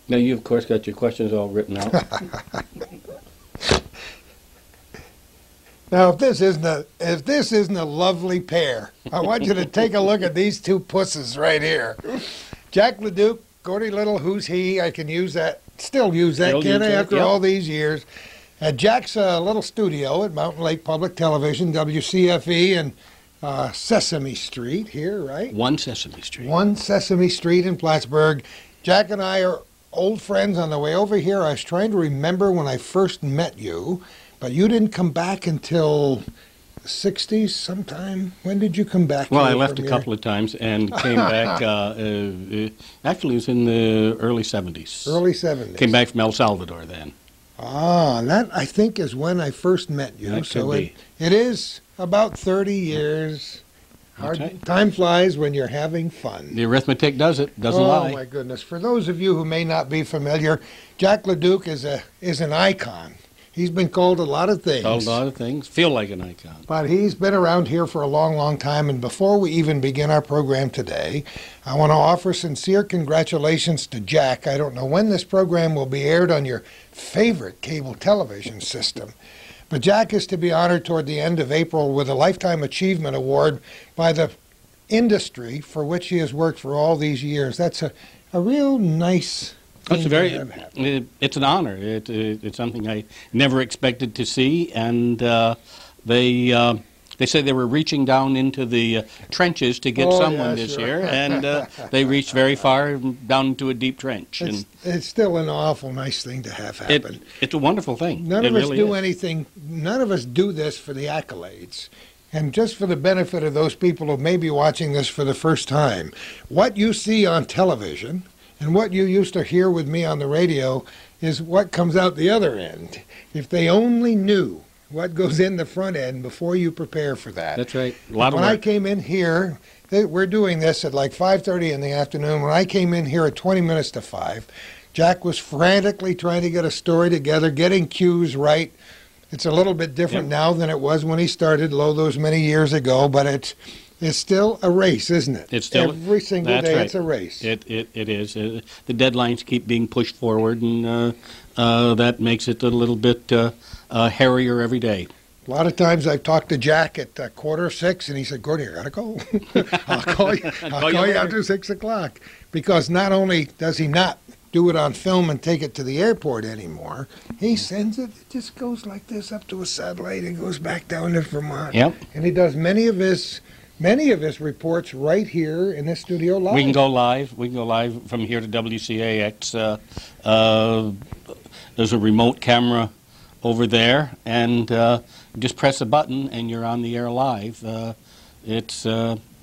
Now, you, of course, got your questions all written out. Now, if this isn't a lovely pair, I want you to take a look at these two pusses right here. Jack LaDuke, Gordy Little, who's he? I can use that, still use that, can I, after all these years? At Jack's little studio at Mountain Lake Public Television, WCFE, and Sesame Street here, right? 1 Sesame Street. 1 Sesame Street in Plattsburgh. Jack and I are old friends. On the way over here, I was trying to remember when I first met you, but you didn't come back until the 60s sometime. When did you come back? Well, I left a couple of times and came back. Actually, it was in the early 70s. Early 70s. Came back from El Salvador then. Ah, that I think is when I first met you. That so could be. It is about 30 years. Okay. Time flies when you're having fun. The arithmetic does it. Doesn't lie. Oh my goodness! For those of you who may not be familiar, Jack LaDuke is an icon. He's been called a lot of things. Called a lot of things. Feel like an icon. But he's been around here for a long, long time. And before we even begin our program today, I want to offer sincere congratulations to Jack. I don't know when this program will be aired on your favorite cable television system, but Jack is to be honored toward the end of April with a Lifetime Achievement Award by the industry for which he has worked for all these years. That's a real nice It's an honor. It's something I never expected to see, and they said they were reaching down into the trenches to get someone this year, and they reached very far down into a deep trench. It's still an awful nice thing to have happen. It's a wonderful thing. None of us do anything. None of us do this for the accolades. And just for the benefit of those people who may be watching this for the first time, what you see on television and what you used to hear with me on the radio is what comes out the other end. If they only knew what goes in the front end before you prepare for that. That's right. A lot of When work. I came in here, we're doing this at like 5:30 in the afternoon. When I came in here at 20 minutes to 5, Jack was frantically trying to get a story together, getting cues right. It's a little bit different now than it was when he started, those many years ago, but it's still a race, isn't it? It's still every single day. right. It's a race. It is. The deadlines keep being pushed forward, and that makes it a little bit hairier every day. A lot of times I've talked to Jack at 5:45, and he said, "Gordy, I gotta go. I'll call you. I'll call you after 6 o'clock." Because not only does he not do it on film and take it to the airport anymore, he sends it. It just goes like this up to a satellite and goes back down to Vermont. Yep. And he does many of his reports right here in this studio live. We can go live. We can go live from here to WCAX. There's a remote camera over there, and just press a button and you're on the air live.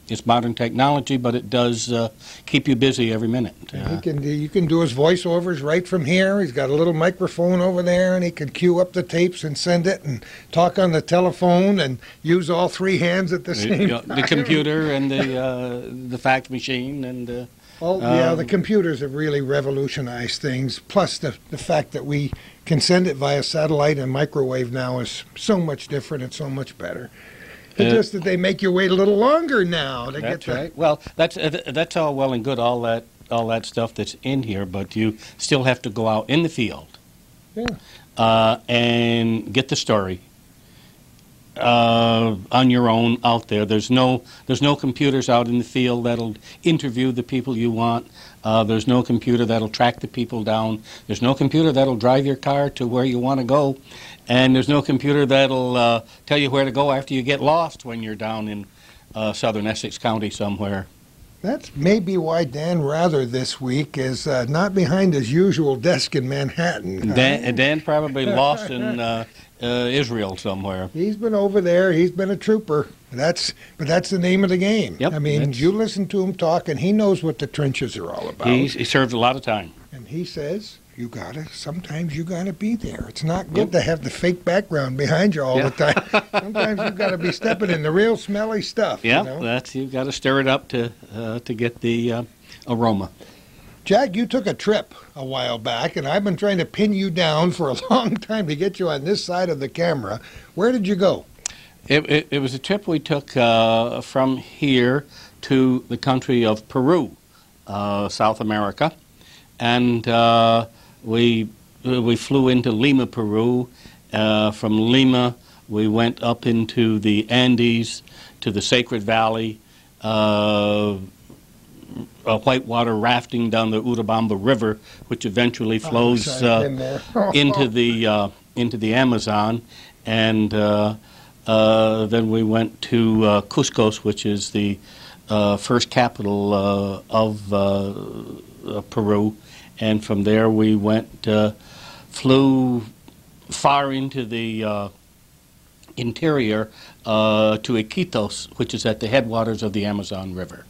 It's modern technology, but it does keep you busy every minute. You can do his voiceovers right from here. He's got a little microphone over there, and he can cue up the tapes and send it, and talk on the telephone, and use all three hands at the same time. The computer and the fax machine and. The computers have really revolutionized things. Plus, the fact that we can send it via satellite and microwave now is so much different and so much better. It's just that they make you wait a little longer now to get right. Well, that's all well and good, all that stuff that's in here, but you still have to go out in the field, and get the story on your own out there. There's no computers out in the field that'll interview the people you want. There's no computer that'll track the people down. There's no computer that'll drive your car to where you want to go. And there's no computer that'll tell you where to go after you get lost when you're down in southern Essex County somewhere. That's maybe why Dan Rather this week is not behind his usual desk in Manhattan. Dan probably lost in Israel somewhere. He's been over there. He's been a trooper. But that's the name of the game. Yep, I mean, you listen to him talk, and he knows what the trenches are all about. He served a lot of time. And he says, sometimes you gotta be there. It's not good to have the fake background behind you all the time. Sometimes you've got to be stepping in the real smelly stuff. Yeah, you've got to stir it up to get the aroma. Jack, you took a trip a while back, and I've been trying to pin you down for a long time to get you on this side of the camera. Where did you go? It was a trip we took from here to the country of Peru, South America. and we flew into Lima, Peru. From Lima, we went up into the Andes to the Sacred Valley, whitewater rafting down the Urubamba River, which eventually flows into the Amazon, and then we went to Cusco, which is the first capital of Peru, and from there we flew far into the interior to Iquitos, which is at the headwaters of the Amazon River.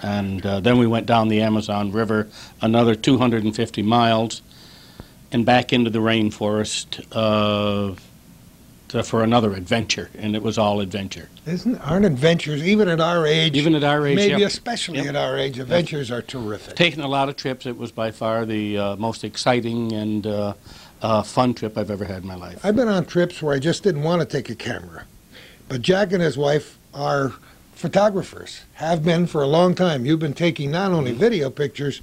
And then we went down the Amazon River another 250 miles and back into the rainforest for another adventure, and it was all adventure. Aren't adventures, even at our age, maybe yeah. especially at our age, adventures are terrific. Taking a lot of trips, it was by far the most exciting and fun trip I've ever had in my life. I've been on trips where I just didn't want to take a camera, but Jack and his wife are photographers, have been for a long time. You've been taking not only video pictures,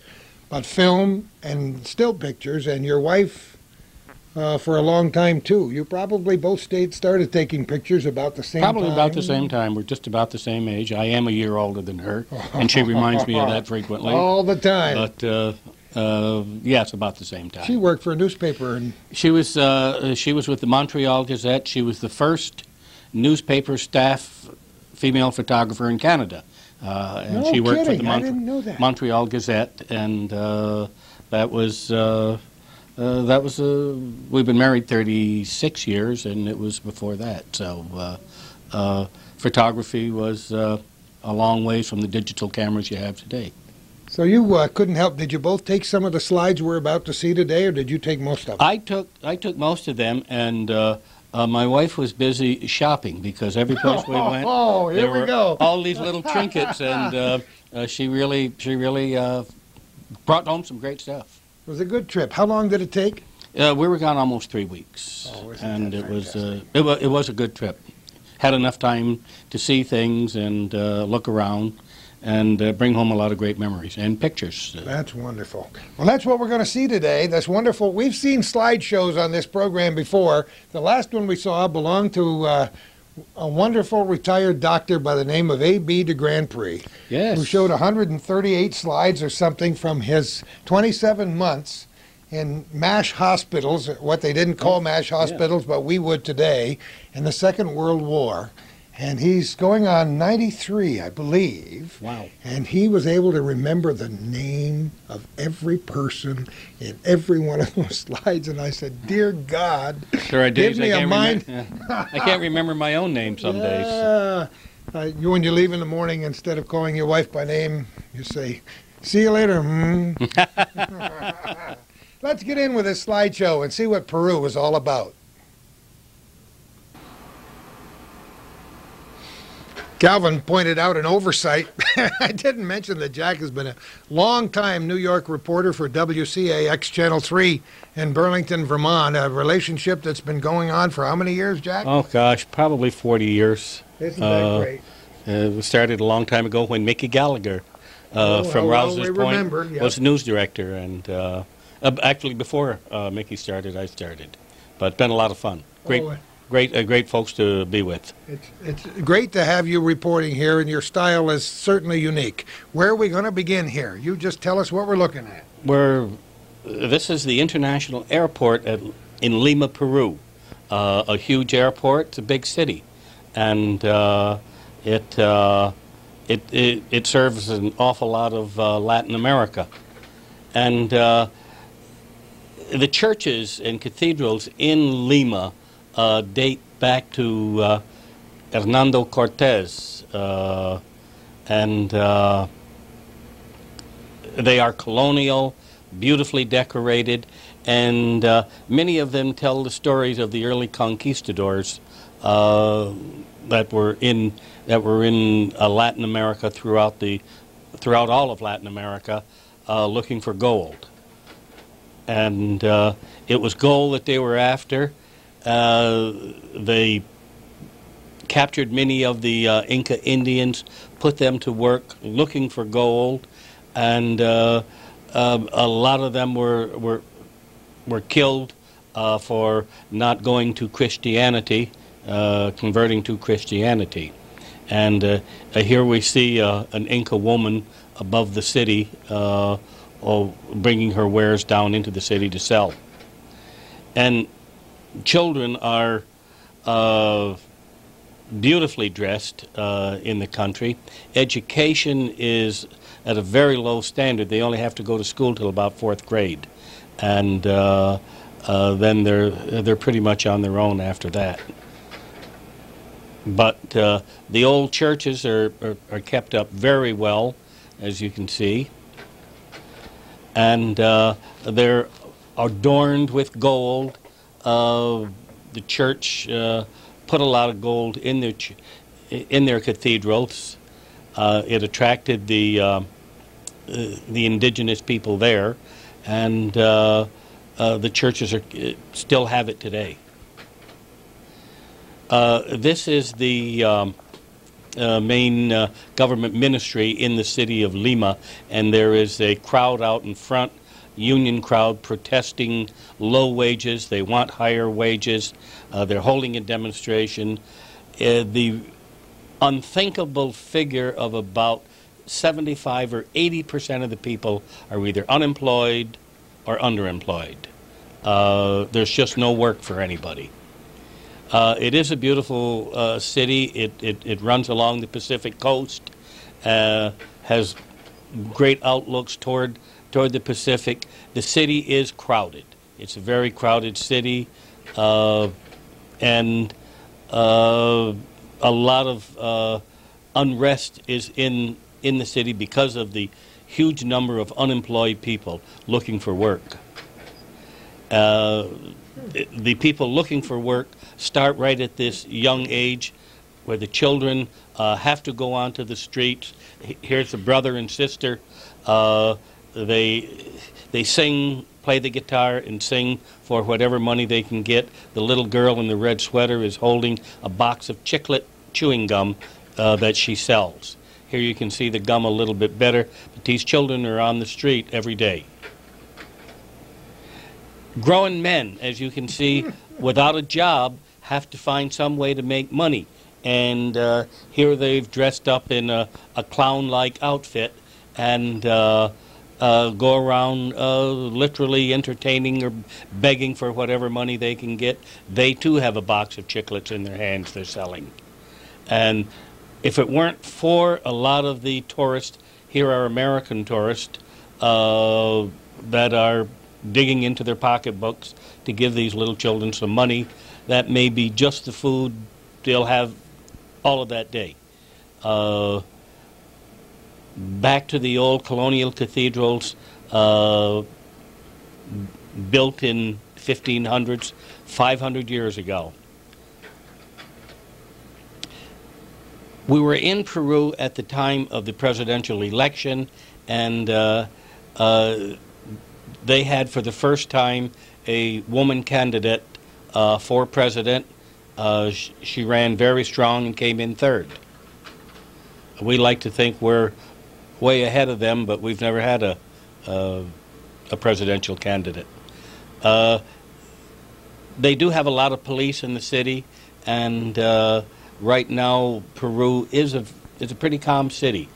but film and still pictures, and your wife for a long time too. You probably both started taking pictures about the same time. Probably about the same time. We're just about the same age. I am a year older than her, and she reminds me of that frequently. All the time. But yeah, it's about the same time. She worked for a newspaper, and she was with the Montreal Gazette. She was the first newspaper staff female photographer in Canada, and she worked for the Montreal Gazette, and that was we've been married 36 years, and it was before that. So photography was a long ways from the digital cameras you have today. So you couldn't help. Did you both take some of the slides we're about to see today, or did you take most of them? I took most of them, and my wife was busy shopping because every place we went, there were all these little trinkets, and she really brought home some great stuff. It was a good trip. How long did it take? We were gone almost 3 weeks, and it was a good trip. Had enough time to see things and look around, and bring home a lot of great memories and pictures. That's wonderful. Well, that's what we're going to see today. That's wonderful. We've seen slideshows on this program before. The last one we saw belonged to a wonderful retired doctor by the name of A.B. de Grand Prix, yes, who showed 138 slides or something from his 27 months in MASH hospitals, what they didn't call MASH hospitals, but we would today, in the Second World War. And he's going on 93, I believe. Wow. And he was able to remember the name of every person in every one of those slides. And I said, dear God, there are days give me a mind. I can't remember my own name some days. When you leave in the morning, instead of calling your wife by name, you say, see you later. Let's get in with this slideshow and see what Peru is all about. Calvin pointed out an oversight. I didn't mention that Jack has been a long-time New York reporter for WCAX Channel 3 in Burlington, Vermont, a relationship that's been going on for how many years, Jack? Oh, gosh, probably 40 years. Isn't that great? We started a long time ago when Mickey Gallagher from Rouse's Point was news director. And actually, before Mickey started, I started. But it's been a lot of fun. Great folks to be with. It's great to have you reporting here, and your style is certainly unique. Where are we going to begin here? You just tell us what we're looking at. This is the international airport in Lima, Peru. A huge airport. It's a big city, and it serves an awful lot of Latin America, and the churches and cathedrals in Lima date back to Hernando Cortez, and they are colonial, beautifully decorated, and many of them tell the stories of the early conquistadors that were in Latin America throughout all of Latin America, looking for gold, and it was gold that they were after. They captured many of the Inca Indians, put them to work looking for gold, and A lot of them were killed for not going to Christianity, converting to Christianity. And here we see an Inca woman above the city, bringing her wares down into the city to sell. And children are beautifully dressed in the country. Education is at a very low standard. They only have to go to school till about 4th grade, and then they're pretty much on their own after that. But the old churches are kept up very well, as you can see, and they're adorned with gold. The church put a lot of gold in their cathedrals. It attracted the indigenous people there, and the churches still have it today. This is the main government ministry in the city of Lima, and there is a crowd out in front, union crowd protesting low wages. They want higher wages. They're holding a demonstration. The unthinkable figure of about 75 or 80% of the people are either unemployed or underemployed. There's just no work for anybody. It is a beautiful city. It runs along the Pacific coast, has great outlooks toward the Pacific. The city is crowded. It's a very crowded city, and a lot of unrest is in the city because of the huge number of unemployed people looking for work. The people looking for work start right at this young age, where the children have to go onto the streets. Here's a brother and sister. They sing, play the guitar, and sing for whatever money they can get. The little girl in the red sweater is holding a box of chiclet chewing gum that she sells. Here you can see the gum a little bit better, but these children are on the street every day. Grown men, as you can see, without a job, have to find some way to make money. And here they've dressed up in a clown-like outfit and go around literally entertaining or begging for whatever money they can get. They too have a box of chiclets in their hands they're selling. And if it weren't for a lot of the tourists, here are American tourists that are digging into their pocketbooks to give these little children some money. That may be just the food they'll have all of that day. Back to the old colonial cathedrals built in 1500s, 500 years ago. We were in Peru at the time of the presidential election, and they had for the first time a woman candidate for president. She ran very strong and came in third. We like to think we're way ahead of them, but we've never had a presidential candidate. They do have a lot of police in the city, and right now Peru is a pretty calm city.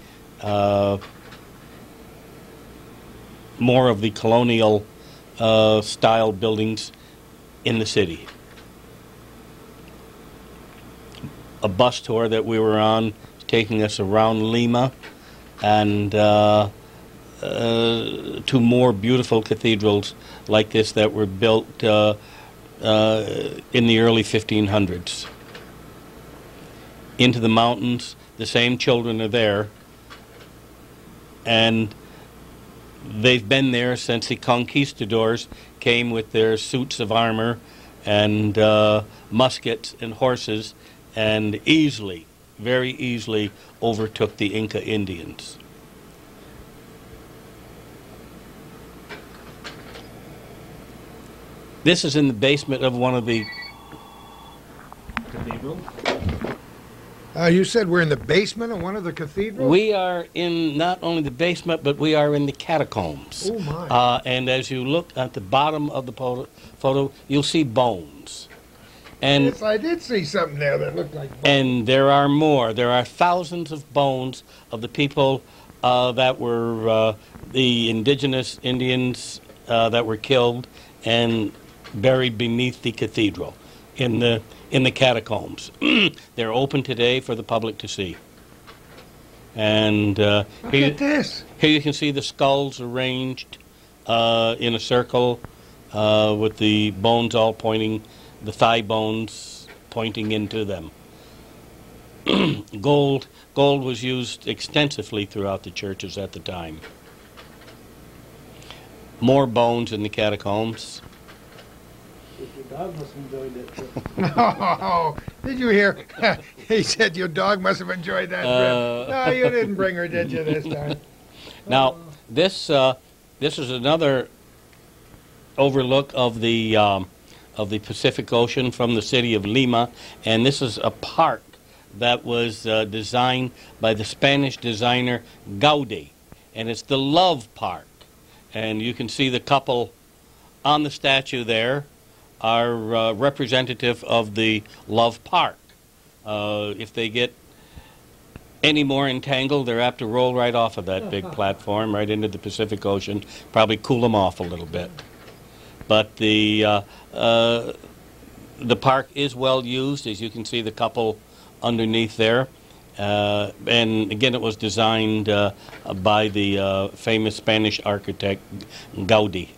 More of the colonial style buildings in the city. A bus tour that we were on taking us around Lima and to more beautiful cathedrals like this that were built in the early 1500s. Into the mountains, the same children are there, and they've been there since the conquistadors came with their suits of armor and muskets and horses, and easily, very easily overtook the Inca Indians. This is in the basement of one of the cathedrals. You said we're in the basement of one of the cathedrals? We are in not only the basement, but we are in the catacombs. Oh, my. And as you look at the bottom of the photo, you'll see bones. And Yes, I did see something there that looked like bones. And there are more. There are thousands of bones of the people that were the indigenous Indians that were killed and buried beneath the cathedral in the catacombs. They're open today for the public to see. And Look at this. here you can see the skulls arranged in a circle with the bones all pointing, the thigh bones pointing into them. Gold was used extensively throughout the churches at the time. More bones in the catacombs. Your dog must have enjoyed that trip. Oh, did you hear? He said your dog must have enjoyed that trip. No, you didn't bring her, did you, this time? Now, this is another overlook of the Pacific Ocean from the city of Lima, and this is a park that was designed by the Spanish designer Gaudí, and it's the Love Park. And you can see the couple on the statue there are representative of the Love Park. If they get any more entangled, they're apt to roll right off of that big platform right into the Pacific Ocean, probably cool them off a little bit. But the park is well used, as you can see the couple underneath there. And again, it was designed by the famous Spanish architect Gaudí.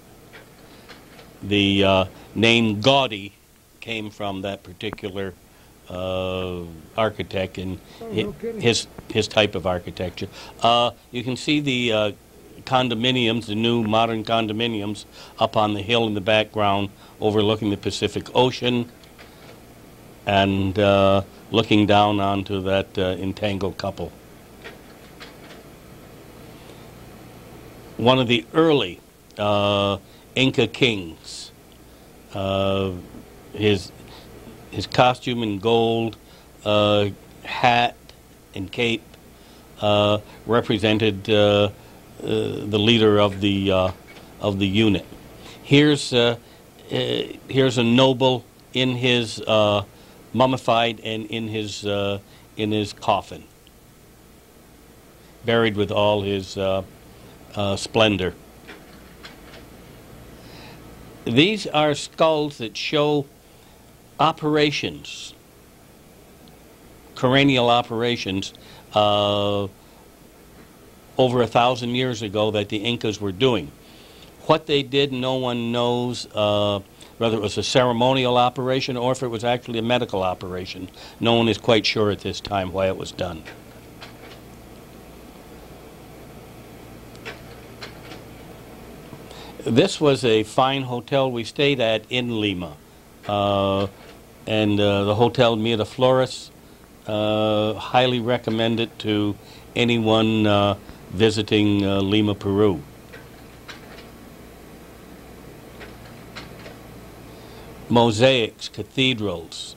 The name Gaudí came from that particular architect and his type of architecture. You can see the condominiums, the new modern condominiums, up on the hill in the background overlooking the Pacific Ocean and looking down onto that entangled couple. One of the early Inca kings, his costume in gold, hat and cape represented the leader of the unit. Here's a noble in his mummified and in his coffin, buried with all his splendor. These are skulls that show operations, cranial operations, over 1,000 years ago that the Incas were doing. What they did, no one knows, whether it was a ceremonial operation or if it was actually a medical operation. No one is quite sure at this time why it was done. This was a fine hotel we stayed at in Lima, and the Hotel Miraflores. Highly recommend it to anyone visiting Lima, Peru. Mosaics, cathedrals,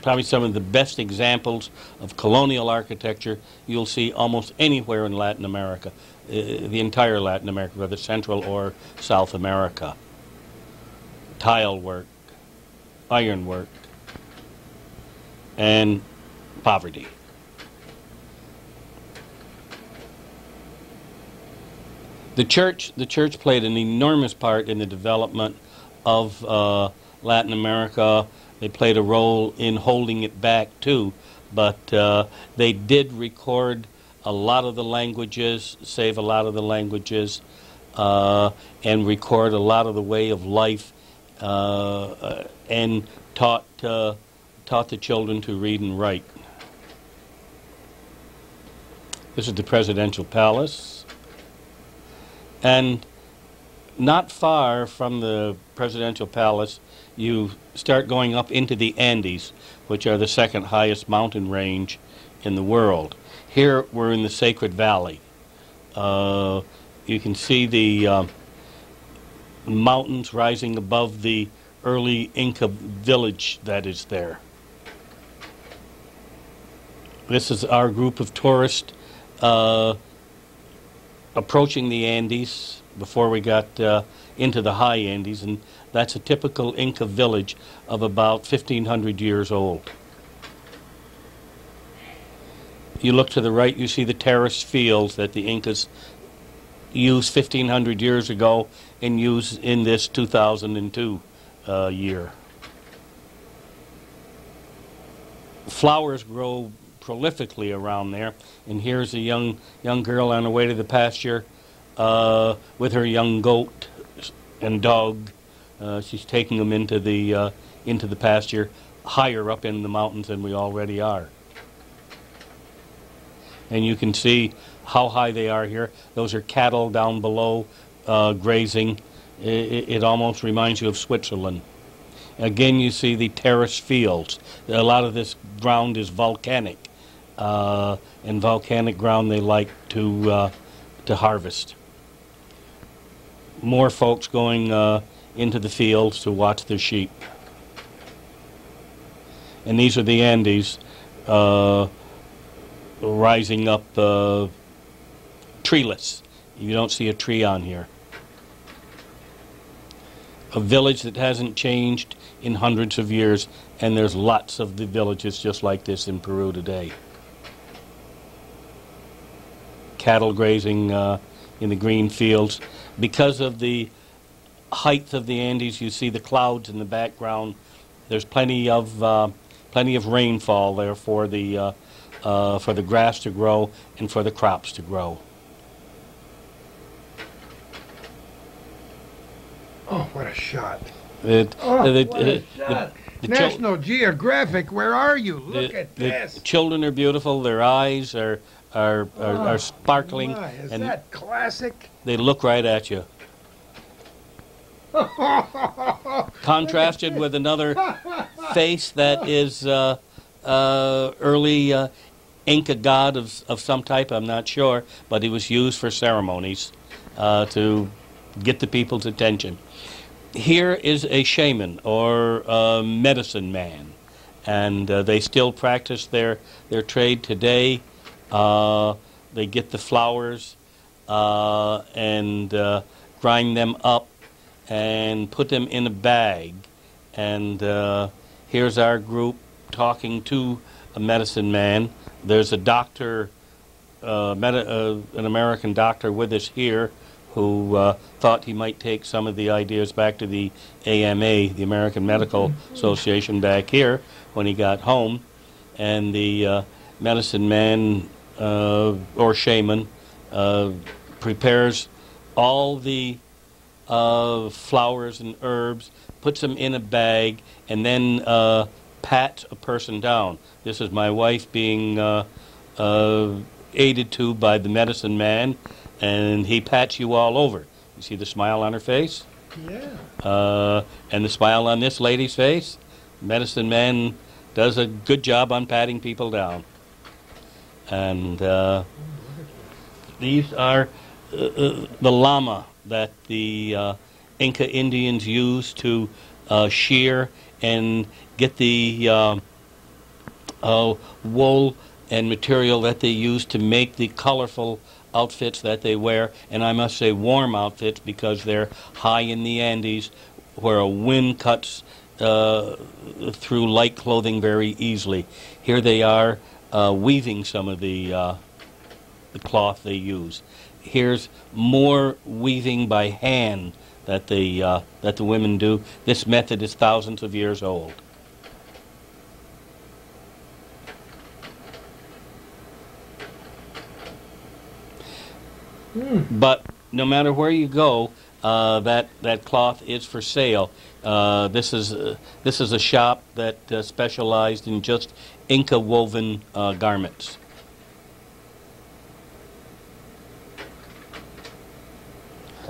probably some of the best examples of colonial architecture you'll see almost anywhere in Latin America, the entire Latin America, whether Central or South America. Tile work, iron work, and poverty. The church played an enormous part in the development of Latin America. They played a role in holding it back too, but they did record a lot of the languages, save a lot of the languages, and record a lot of the way of life, and taught the children to read and write. This is the presidential palace, and not far from the presidential palace, you start going up into the Andes, which are the second highest mountain range in the world. Here we're in the Sacred Valley. You can see the mountains rising above the early Inca village that is there. This is our group of tourists approaching the Andes before we got into the high Andes, and that's a typical Inca village of about 1,500 years old. You look to the right, you see the terraced fields that the Incas used 1,500 years ago and use in this 2002 year. Flowers grow prolifically around there, and here's a young girl on her way to the pasture with her young goat and dog. She's taking them into the pasture higher up in the mountains than we already are. And you can see how high they are here. Those are cattle down below grazing. It almost reminds you of Switzerland. Again, you see the terrace fields. A lot of this ground is volcanic, and volcanic ground they like to harvest. More folks going into the fields to watch their sheep. And these are the Andes rising up treeless. You don't see a tree on here. A village that hasn't changed in hundreds of years, and there's lots of the villages just like this in Peru today. Cattle grazing in the green fields. Because of the height of the Andes, you see the clouds in the background. There's plenty of rainfall there for the grass to grow and for the crops to grow. Oh, what a shot. What a shot. National Geographic, where are you? Look at this. The children are beautiful. Their eyes are sparkling. My, is that classic? They look right at you. Contrasted with another face that is early Inca god of some type, I'm not sure, but he was used for ceremonies to get the people's attention. Here is a shaman or a medicine man, and they still practice their trade today. They get the flowers and grind them up and put them in a bag. And here's our group talking to a medicine man. There's a doctor, an American doctor with us here, who thought he might take some of the ideas back to the AMA, the American Medical Association, back here when he got home. And the medicine man or shaman prepares all the flowers and herbs, puts them in a bag, and then pats a person down. This is my wife being aided to by the medicine man, and he pats you all over. You see the smile on her face? Yeah. And the smile on this lady's face? Medicine man does a good job on patting people down. And these are the llama that the Inca Indians used to shear and get the wool and material that they used to make the colorful outfits that they wear, and I must say warm outfits, because they're high in the Andes where a wind cuts through light clothing very easily. Here they are weaving some of the cloth they use. Here's more weaving by hand that the women do. This method is thousands of years old. But no matter where you go, that cloth is for sale. This is a shop that specialized in just Inca woven garments.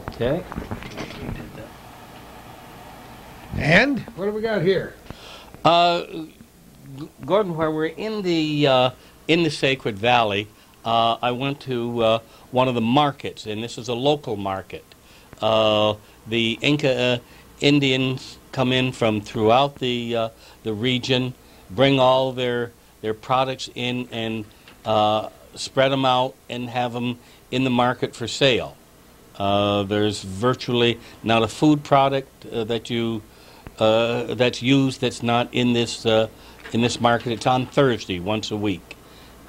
Okay. And what do we got here? Gordon, where we're in the Sacred Valley, I went to one of the markets, and this is a local market. The Inca Indians come in from throughout the region, bring all their their products in and spread them out and have them in the market for sale. There's virtually not a food product that's used that's not in this market. It's on Thursday once a week.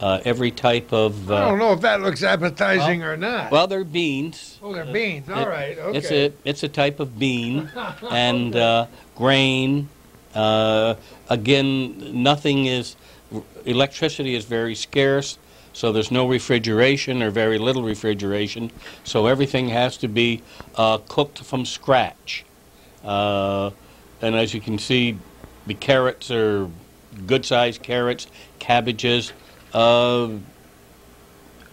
Every type of I don't know if that looks appetizing or not. well, they're beans. Oh, they're beans. All right. Okay. It's a type of bean and grain. Again, nothing is. Electricity is very scarce, so there's no refrigeration or very little refrigeration. So everything has to be cooked from scratch. And as you can see, the carrots are good-sized carrots, cabbages.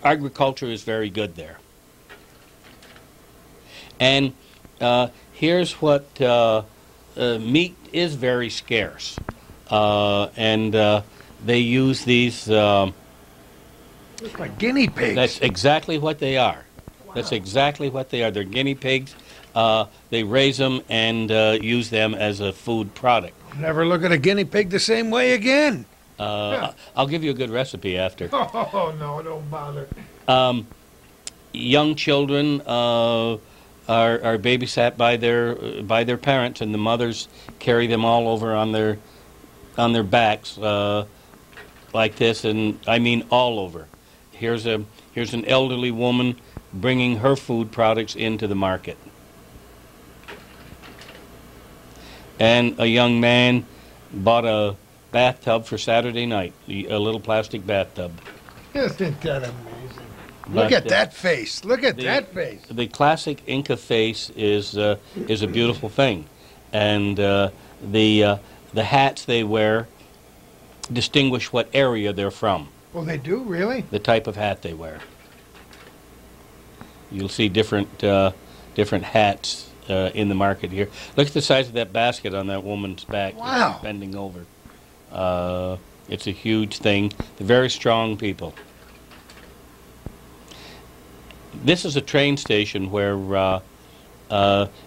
Agriculture is very good there. And here's what meat is very scarce, and they use these. Look like guinea pigs. That's exactly what they are. Wow. That's exactly what they are. They're guinea pigs. They raise them and use them as a food product. Never look at a guinea pig the same way again. I'll give you a good recipe after. Oh, no, don't bother. Young children are babysat by their parents, and the mothers carry them all over on their backs like this, and I mean all over. Here's an elderly woman bringing her food products into the market, and a young man bought a bathtub for Saturday night, a little plastic bathtub. Isn't that amazing? Look at that face. Look at that face. The classic Inca face is a beautiful thing, and the hats they wear distinguish what area they're from. Well, they do, really? The type of hat they wear. You'll see different hats in the market here. Look at the size of that basket on that woman's back. Wow. Bending over. It's a huge thing. They're very strong people. This is a train station where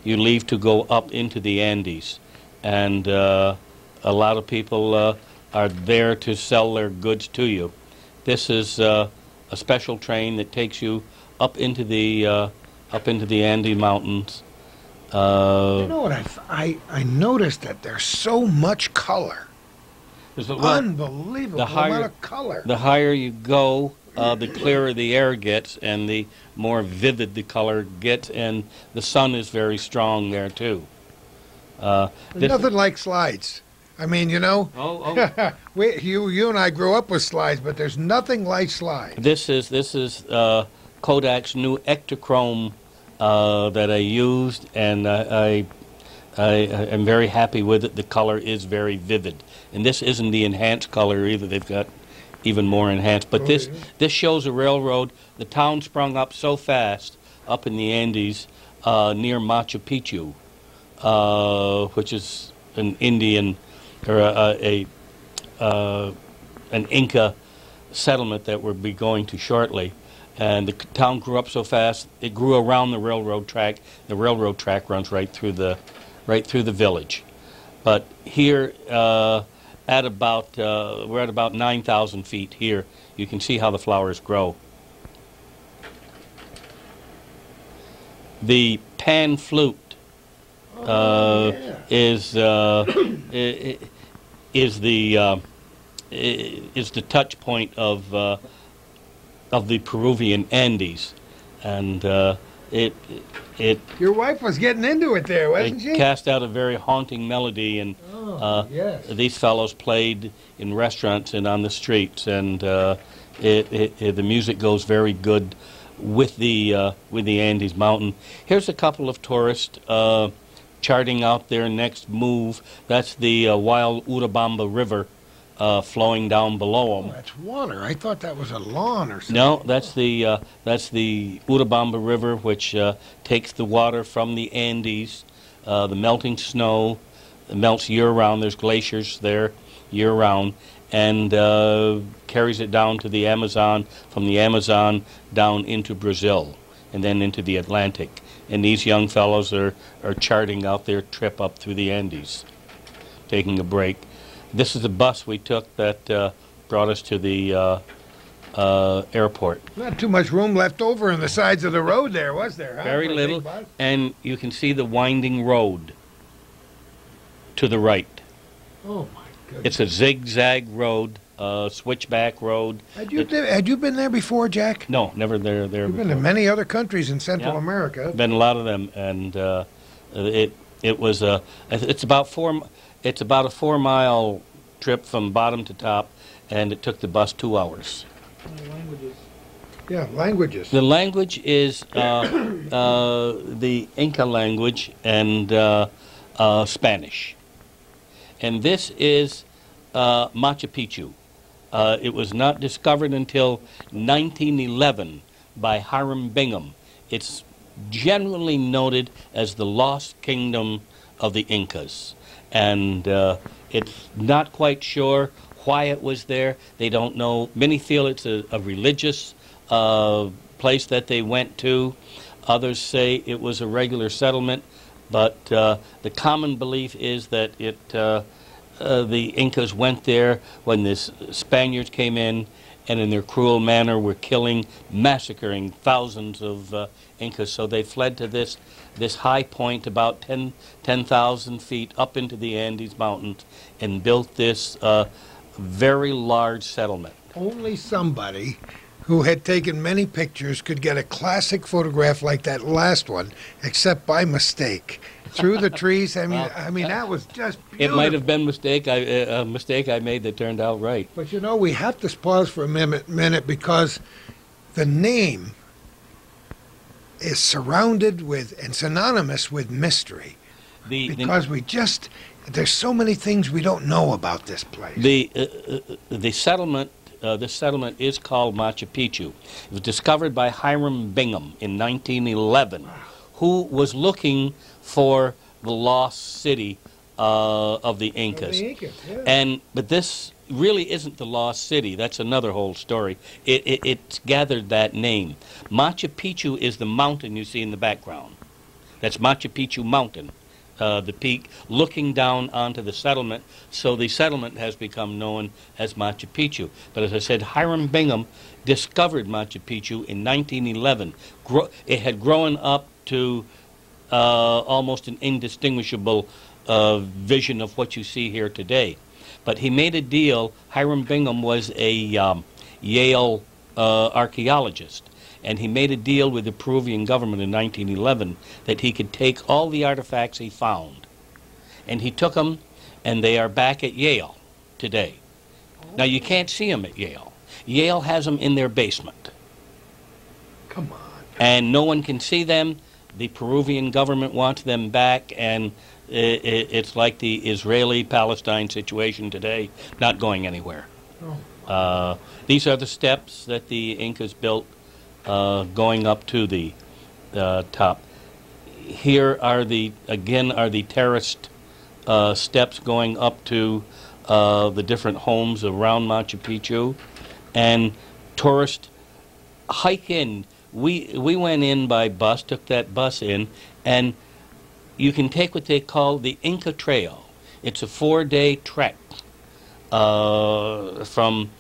you leave to go up into the Andes, and a lot of people are there to sell their goods to you. This is a special train that takes you up into the Andes Mountains. You know what I noticed that there's so much color. Unbelievable amount of color. The higher you go, the clearer the air gets, and the more vivid the color gets, and the sun is very strong there too. Nothing like slides. I mean, you know, you and I grew up with slides, but there's nothing like slides. This is Kodak's new Ektachrome that I used, and I am very happy with it. The color is very vivid, and this isn't the enhanced color either. They've got even more enhanced. But this shows a railroad. The town sprung up so fast up in the Andes near Machu Picchu, which is an Indian or an Inca settlement that we'll be going to shortly. And the town grew up so fast, it grew around the railroad track. The railroad track runs right through the village. But here, we're at about 9,000 feet here. You can see how the flowers grow. The pan flute is the touch point of the Peruvian Andes, and Your wife was getting into it there, wasn't she? It cast out a very haunting melody, and these fellows played in restaurants and on the streets, and the music goes very good with the Andes Mountain. Here's a couple of tourists charting out their next move. That's the wild Urubamba River flowing down below them. Oh, that's water. I thought that was a lawn or something. No, that's the Urubamba River, which takes the water from the Andes, the melting snow. It melts year-round. There's glaciers there year-round, and carries it down to the Amazon, from the Amazon down into Brazil, and then into the Atlantic. And these young fellows are charting out their trip up through the Andes, taking a break. This is the bus we took that brought us to the airport. Not too much room left over on the sides of the road there, was there? Huh? Very For a little, big bus? and you can see the winding road to the right. Oh my goodness! It's a zigzag road, switchback road. Had you been there before, Jack? No, never there. You've been to many other countries in Central Yeah. America. Been a lot of them, and it was it's about a 4 mile trip from bottom to top, and it took the bus 2 hours. Languages. Yeah, languages. The language is the Inca language and Spanish, and this is Machu Picchu. It was not discovered until 1911 by Hiram Bingham. It's generally noted as the lost kingdom of the Incas, and it's not quite sure why it was there. They don't know. Many feel it's a religious place that they went to. Others say it was a regular settlement, but the common belief is that the Incas went there when the Spaniards came in, and in their cruel manner were massacring thousands of Incas. So they fled to this high point about 10,000 feet up into the Andes Mountains and built this very large settlement. Only somebody who had taken many pictures could get a classic photograph like that last one, except by mistake. Through the trees, I mean, that was just beautiful. It might have been a mistake I made that turned out right. But you know, we have to pause for a minute because the name is surrounded with and synonymous with mystery. Because there's so many things we don't know about this place. The settlement, this settlement is called Machu Picchu. It was discovered by Hiram Bingham in 1911, who was looking for the lost city of the Incas. Yeah. But this really isn't the lost city. That's another whole story. It's gathered that name. Machu Picchu is the mountain you see in the background. That's Machu Picchu Mountain, the peak, looking down onto the settlement. So the settlement has become known as Machu Picchu. But as I said, Hiram Bingham discovered Machu Picchu in 1911. It had grown up to almost an indistinguishable vision of what you see here today. But he made a deal. Hiram Bingham was a Yale archaeologist, and he made a deal with the Peruvian government in 1911 that he could take all the artifacts he found. And he took them, and they are back at Yale today. Now, you can't see them at Yale. Yale has them in their basement. Come on. And no one can see them. The Peruvian government wants them back, and it's like the Israeli-Palestine situation today, not going anywhere. Oh. These are the steps that the Incas built going up to the top. Here are the terraced steps going up to the different homes around Machu Picchu, and tourists hike in. We went in by bus, took that bus in, and you can take what they call the Inca Trail. It's a 4-day trek from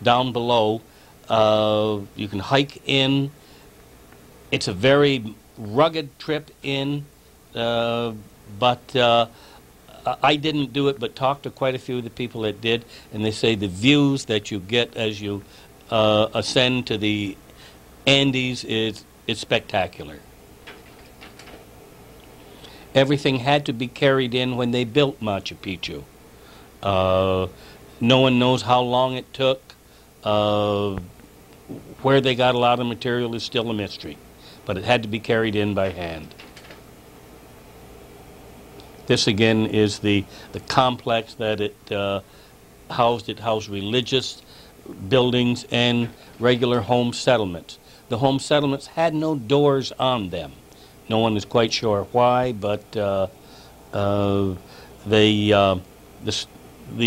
down below. You can hike in. It's a very rugged trip in, but I didn't do it, but talked to quite a few of the people that did, and they say the views that you get as you ascend to the Andes is spectacular. Everything had to be carried in when they built Machu Picchu. No one knows how long it took. Where they got a lot of material is still a mystery, but it had to be carried in by hand. This again is the complex that it housed. It housed religious buildings and regular home settlements. The home settlements had no doors on them. No one is quite sure why, but the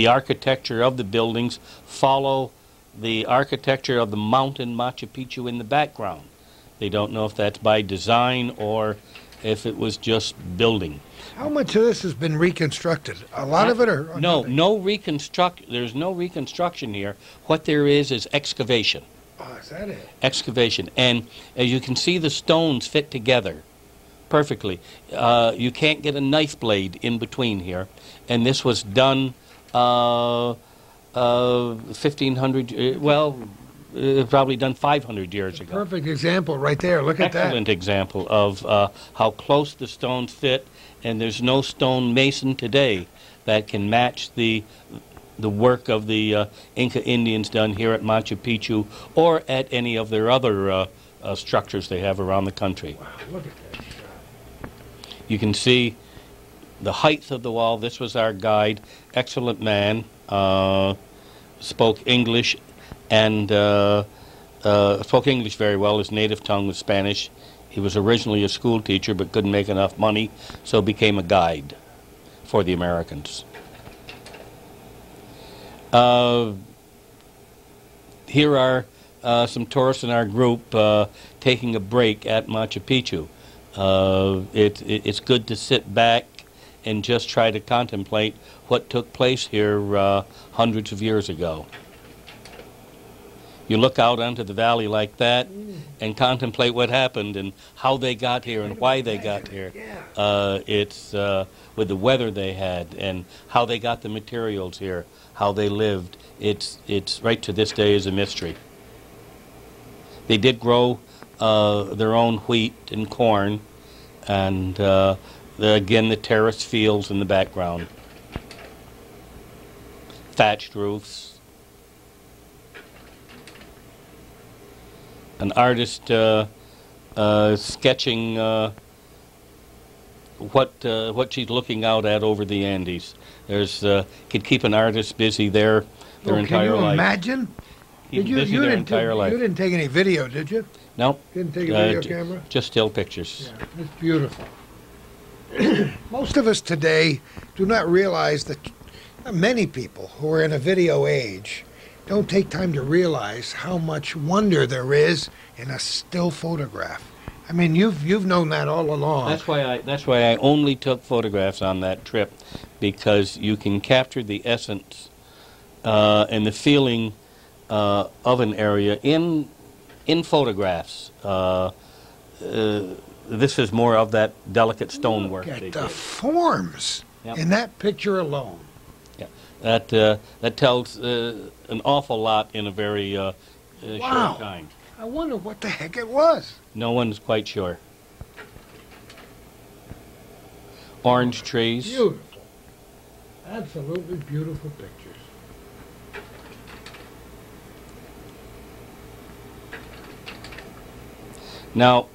architecture of the buildings follow the architecture of the mountain Machu Picchu in the background. They don't know if that's by design or if it was just building. How much of this has been reconstructed? A lot of it, or No, nothing? there's no reconstruction here. What there is excavation. Oh, is that it? Excavation. And as you can see, the stones fit together perfectly. You can't get a knife blade in between here. And this was done 1,500, probably done 500 years ago. Perfect example right there. Look at that. Excellent example of how close the stones fit, and there's no stone mason today that can match the work of the Inca Indians done here at Machu Picchu or at any of their other structures they have around the country. Wow, look at that shot. You can see the height of the wall. This was our guide, excellent man, spoke English and spoke English very well. His native tongue was Spanish. He was originally a school teacher but couldn't make enough money, so became a guide for the Americans. Here are some tourists in our group taking a break at Machu Picchu. It's good to sit back and just try to contemplate what took place here hundreds of years ago. You look out onto the valley like that and contemplate what happened and how they got here and why they got here. It's with the weather they had and how they got the materials here, how they lived. It's right to this day is a mystery. They did grow their own wheat and corn, and again the terraced fields in the background, thatched roofs. An artist sketching what she's looking out at over the Andes. There's could keep an artist busy there their entire life. Can you imagine? Keep busy their entire life. You didn't take any video, did you? No. Didn't take a video camera? Just still pictures. Yeah, it's beautiful. Most of us today do not realize that many people who are in a video age don't take time to realize how much wonder there is in a still photograph. I mean, you've known that all along. That's why I only took photographs on that trip, because you can capture the essence and the feeling of an area in photographs. This is more of that delicate stonework. Look at the forms in that picture alone. Yeah, that tells an awful lot in a very short time. I wonder what the heck it was. No one's quite sure. Orange trees. Beautiful. Absolutely beautiful pictures. Now,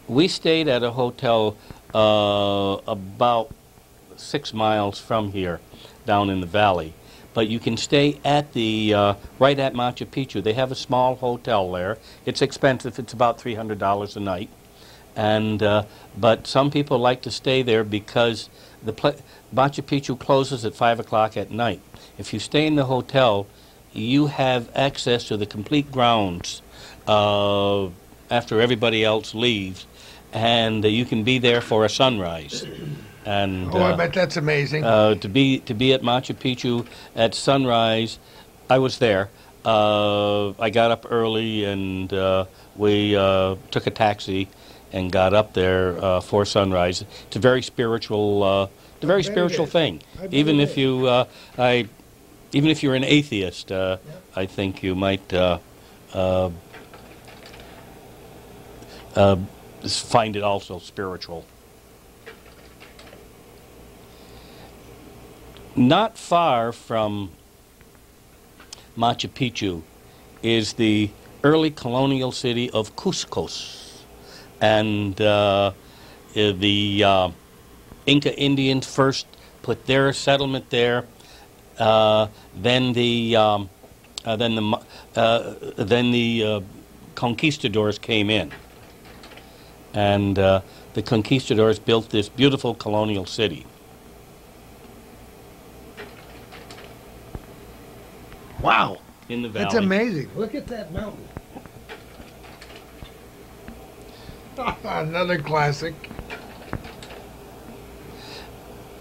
we stayed at a hotel about 6 miles from here, down in the valley. But you can stay at the right at Machu Picchu. They have a small hotel there. It's expensive. It's about $300 a night, and but some people like to stay there because Machu Picchu closes at 5 o'clock at night. If you stay in the hotel, you have access to the complete grounds after everybody else leaves, and you can be there for a sunrise. And I bet that's amazing. to be at Machu Picchu at sunrise, I was there. I got up early, and we took a taxi and got up there for sunrise. It's a very spiritual, thing. Even if you're an atheist, I think you might find it also spiritual. Not far from Machu Picchu is the early colonial city of Cusco, and the Inca Indians first put their settlement there. Then the conquistadors came in, and the conquistadors built this beautiful colonial city. Wow. In the valley. That's amazing. Look at that mountain. Another classic.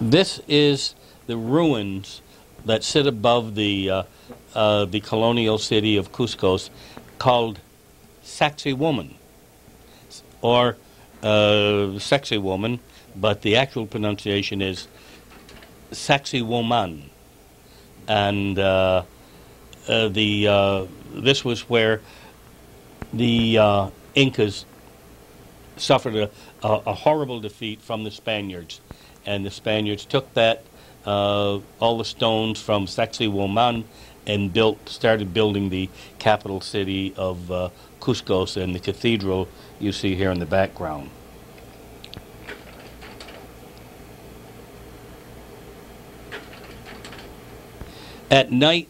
This is the ruins that sit above the colonial city of Cusco, called Sexy Woman, or Sexy Woman, but the actual pronunciation is Sexy Woman. And this was where the Incas suffered a horrible defeat from the Spaniards, and the Spaniards took that all the stones from Sexy Woman and started building the capital city of Cusco, and the cathedral you see here in the background. At night,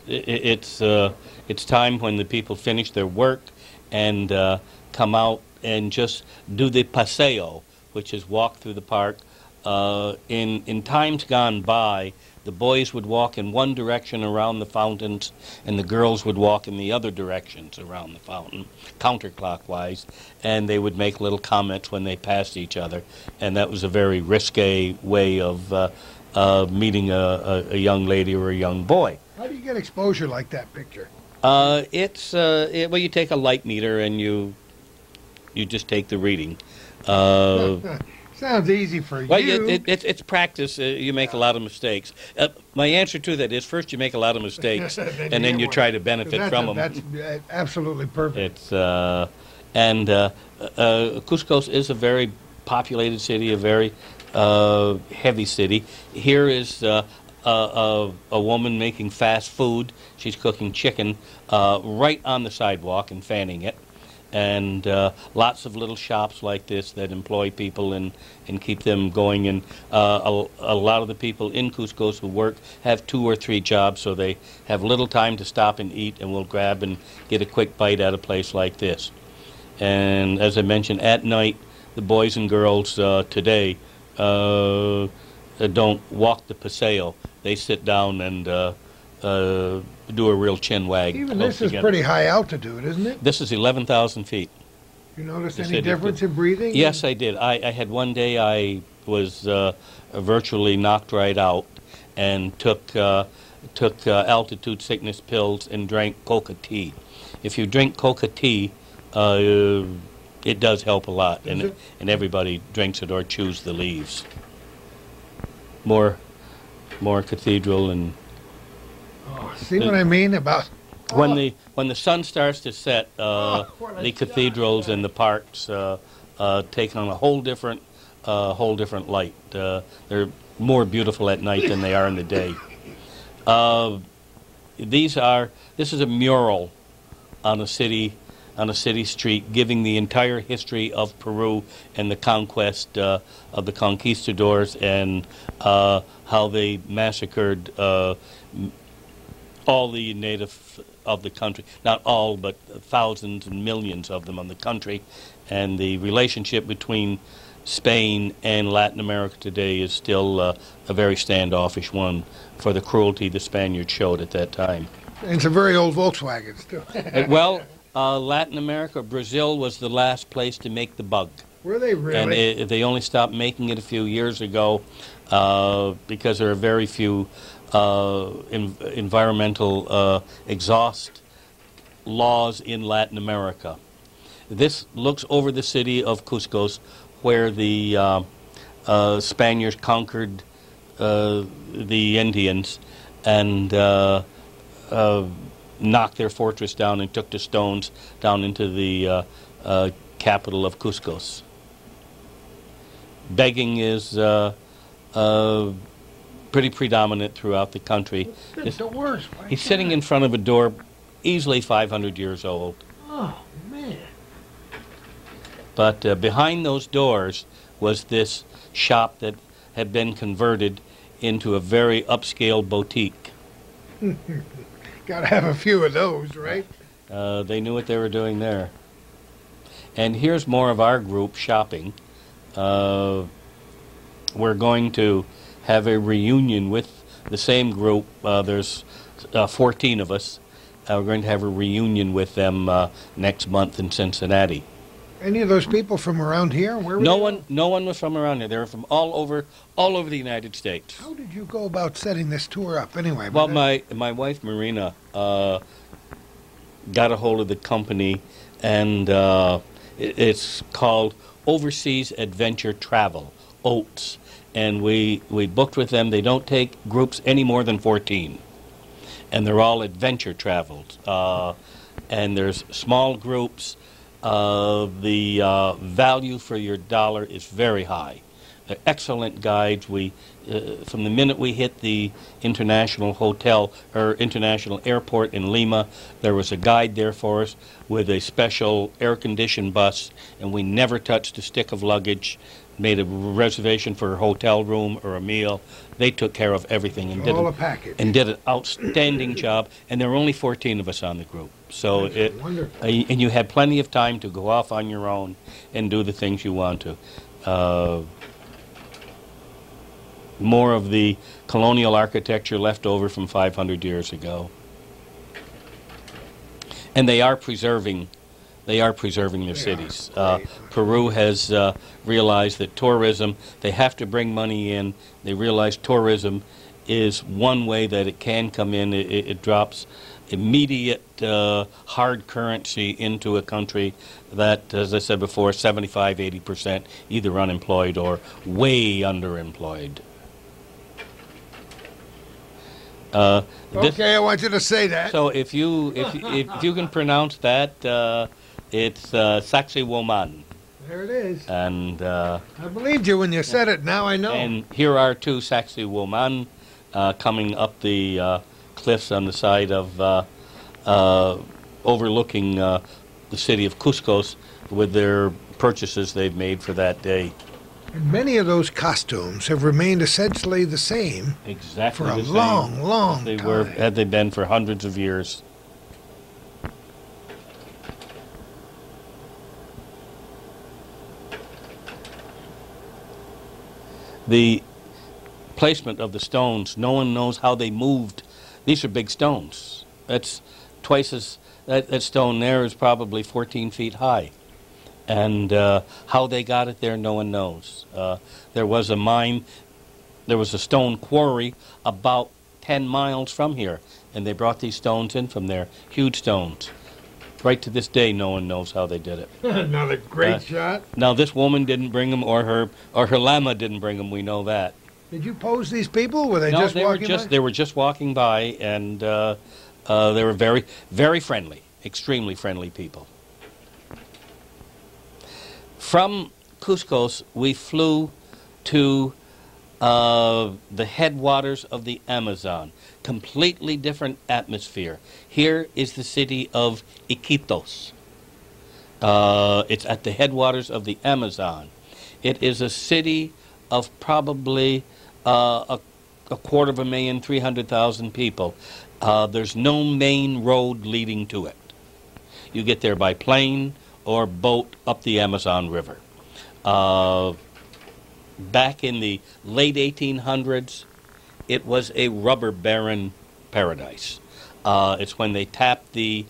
it's time when the people finish their work and come out and just do the paseo, which is walk through the park. In times gone by, the boys would walk in one direction around the fountains, and the girls would walk in the other directions around the fountain, counterclockwise, and they would make little comments when they passed each other, and that was a very risque way of meeting a young lady or a young boy. How do you get exposure like that picture? Well, you take a light meter and you just take the reading. Sounds easy for well, you. It's practice. You make a lot of mistakes. My answer to that is, first you make a lot of mistakes, and then you try to benefit from them. That's absolutely perfect. It's Cusco is a very populated city, a very heavy city. Here is a woman making fast food. She's cooking chicken right on the sidewalk and fanning it. And lots of little shops like this that employ people and keep them going. And a lot of the people in Cusco who work have 2 or 3 jobs, so they have little time to stop and eat, and will grab and get a quick bite at a place like this. And as I mentioned, at night, the boys and girls today don't walk the paseo. They sit down and do a real chin wag. Even this is pretty high altitude, isn't it? This is 11,000 feet. You notice any difference in breathing? Yes, I did. I had one day I was virtually knocked right out and took altitude sickness pills and drank coca tea. If you drink coca tea, it does help a lot, and everybody drinks it or chews the leaves. More cathedral and. Oh, see what I mean about when the sun starts to set, the cathedrals and the parks take on a whole different light. They're more beautiful at night than they are in the day. This is a mural on a city street, giving the entire history of Peru and the conquest of the conquistadors, and how they massacred all the native of the country. Not all, but thousands and millions of them on the country. And the relationship between Spain and Latin America today is still a very standoffish one for the cruelty the Spaniards showed at that time. And it's a very old Volkswagen still. Well, Latin America, Brazil was the last place to make the bug. Were they really? And they only stopped making it a few years ago because there are very few environmental exhaust laws in Latin America. This looks over the city of Cusco, where the Spaniards conquered the Indians and knocked their fortress down and took the stones down into the capital of Cusco. Begging is pretty predominant throughout the country. It's the worst. He's sitting in front of a door easily 500 years old. Oh, man. But behind those doors was this shop that had been converted into a very upscale boutique. Got to have a few of those, right? They knew what they were doing there. And here's more of our group shopping. We're going to have a reunion with the same group. There's 14 of us. We're going to have a reunion with them next month in Cincinnati. Any of those people from around here? Where were No they? one, no one was from around here. They were from all over the United States. How did you go about setting this tour up anyway? Well, my wife Marina got a hold of the company, and it's called Overseas Adventure Travel, OATS, and we booked with them. They don't take groups any more than 14, and they're all adventure travels. And there's small groups. The value for your dollar is very high. They're excellent guides. We, from the minute we hit the international hotel or international airport in Lima, there was a guide there for us with a special air-conditioned bus, and we never touched a stick of luggage. Made a reservation for a hotel room or a meal. They took care of everything and all a package. And did an outstanding job. And there were only 14 of us on the group, so That's wonderful. And you had plenty of time to go off on your own and do the things you want to. More of the colonial architecture left over from 500 years ago, and they are preserving. They are preserving their cities. Peru has realized that tourism, they have to bring money in. They realize tourism is one way that it can come in. It drops immediate hard currency into a country that, as I said before, 75–80% either unemployed or way underemployed. Okay, I want you to say that. So if you can pronounce that. It's Saxe Woman. There it is. And I believed you when you said it. Now I know. And here are two Saxe Woman coming up the cliffs on the side of overlooking the city of Cusco with their purchases they've made for that day. And many of those costumes have remained essentially the same Exactly for a the same long they time. had they been for hundreds of years. The placement of the stones, no one knows how they moved. These are big stones. That's twice as, that stone there is probably 14 feet high. And how they got it there, no one knows. There was a mine, there was a stone quarry about 10 miles from here, and they brought these stones in from there, huge stones. Right to this day, no one knows how they did it. Another great shot. Now, this woman didn't bring them, or her llama didn't bring them. We know that. Did you pose these people? Were they No, just they were walking just by? they were just walking by, and they were very, very friendly, extremely friendly people. From Cusco, we flew to the headwaters of the Amazon. Completely different atmosphere. Here is the city of Iquitos. It's at the headwaters of the Amazon. It is a city of probably a 250,000, 300,000 people. There's no main road leading to it. You get there by plane or boat up the Amazon River. Back in the late 1800s, it was a rubber baron paradise. It's when they tapped the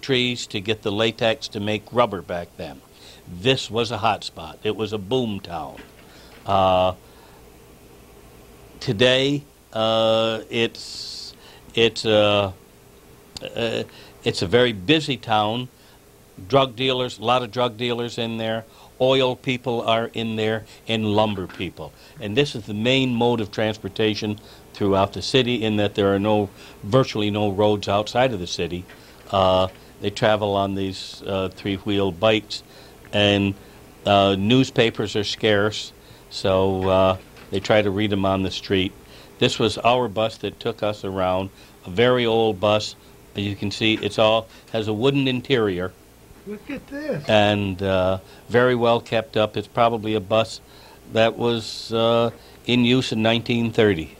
trees to get the latex to make rubber back then. This was a hot spot. It was a boom town. Today, it's a very busy town. Drug dealers, a lot of drug dealers in there. Oil people are in there, and lumber people. And this is the main mode of transportation throughout the city, in that there are virtually no roads outside of the city. They travel on these three-wheel bikes, and newspapers are scarce, so they try to read them on the street. This was our bus that took us around, a very old bus. As you can see, has a wooden interior. Look at this. And very well kept up. It's probably a bus that was in use in 1930.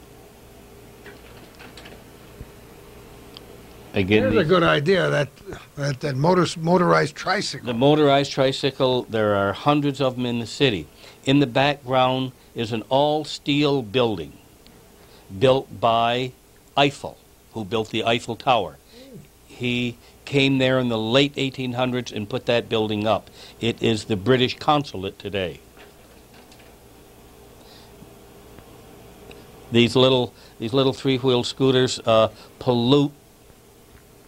Again, There's a good idea, that motorized tricycle. the motorized tricycle, there are hundreds of them in the city. In the background is an all-steel building built by Eiffel, who built the Eiffel Tower. He came there in the late 1800s and put that building up. It is the British consulate today. These little three-wheel scooters pollute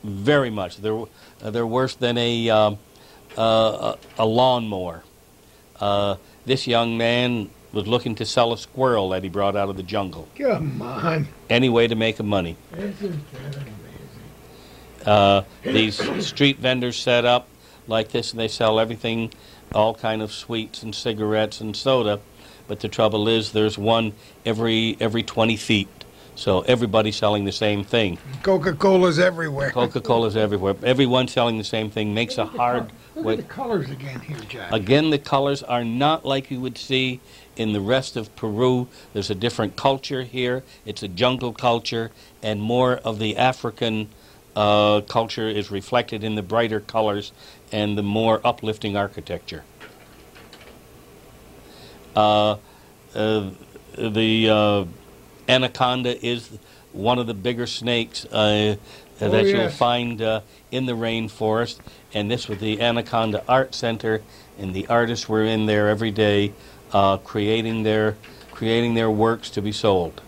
very much. They're worse than a lawnmower. This young man was looking to sell a squirrel that he brought out of the jungle. Come on. Any way to make a money. Isn't that amazing? These street vendors set up like this, and they sell everything, all kind of sweets and cigarettes and soda. But the trouble is, there's one every 20 feet. So everybody's selling the same thing. Coca-Cola's everywhere. Coca-Cola's everywhere. Everyone selling the same thing makes a hard... Look at the colors again here, Jack. Again, the colors are not like you would see in the rest of Peru. There's a different culture here. It's a jungle culture, and more of the African culture is reflected in the brighter colors and the more uplifting architecture. The anaconda is one of the bigger snakes that you'll find in the rainforest, and this was the Anaconda Art Center, and the artists were in there every day creating their works to be sold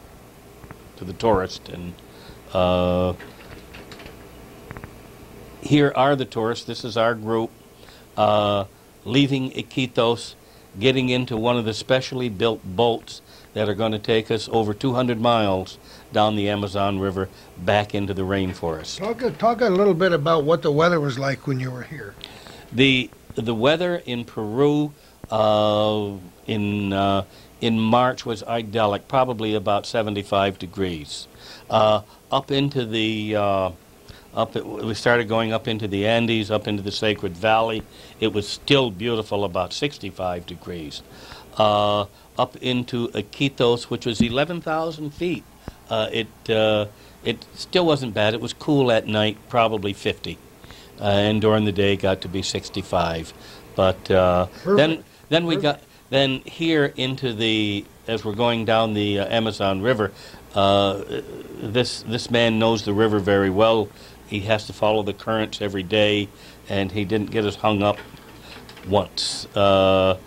to the tourist. And here are the tourists. This is our group leaving Iquitos, getting into one of the specially built boats that are going to take us over 200 miles down the Amazon River back into the rainforest. Talk a little bit about what the weather was like when you were here. The weather in Peru in March was idyllic, probably about 75 degrees. Up into the we started going up into the Andes, up into the Sacred Valley. It was still beautiful, about 65 degrees. Up into Iquitos, which was 11,000 feet. It still wasn't bad. It was cool at night, probably 50, and during the day got to be 65. But then here into the, as we're going down the Amazon River, this man knows the river very well. He has to follow the currents every day, and he didn't get us hung up once. But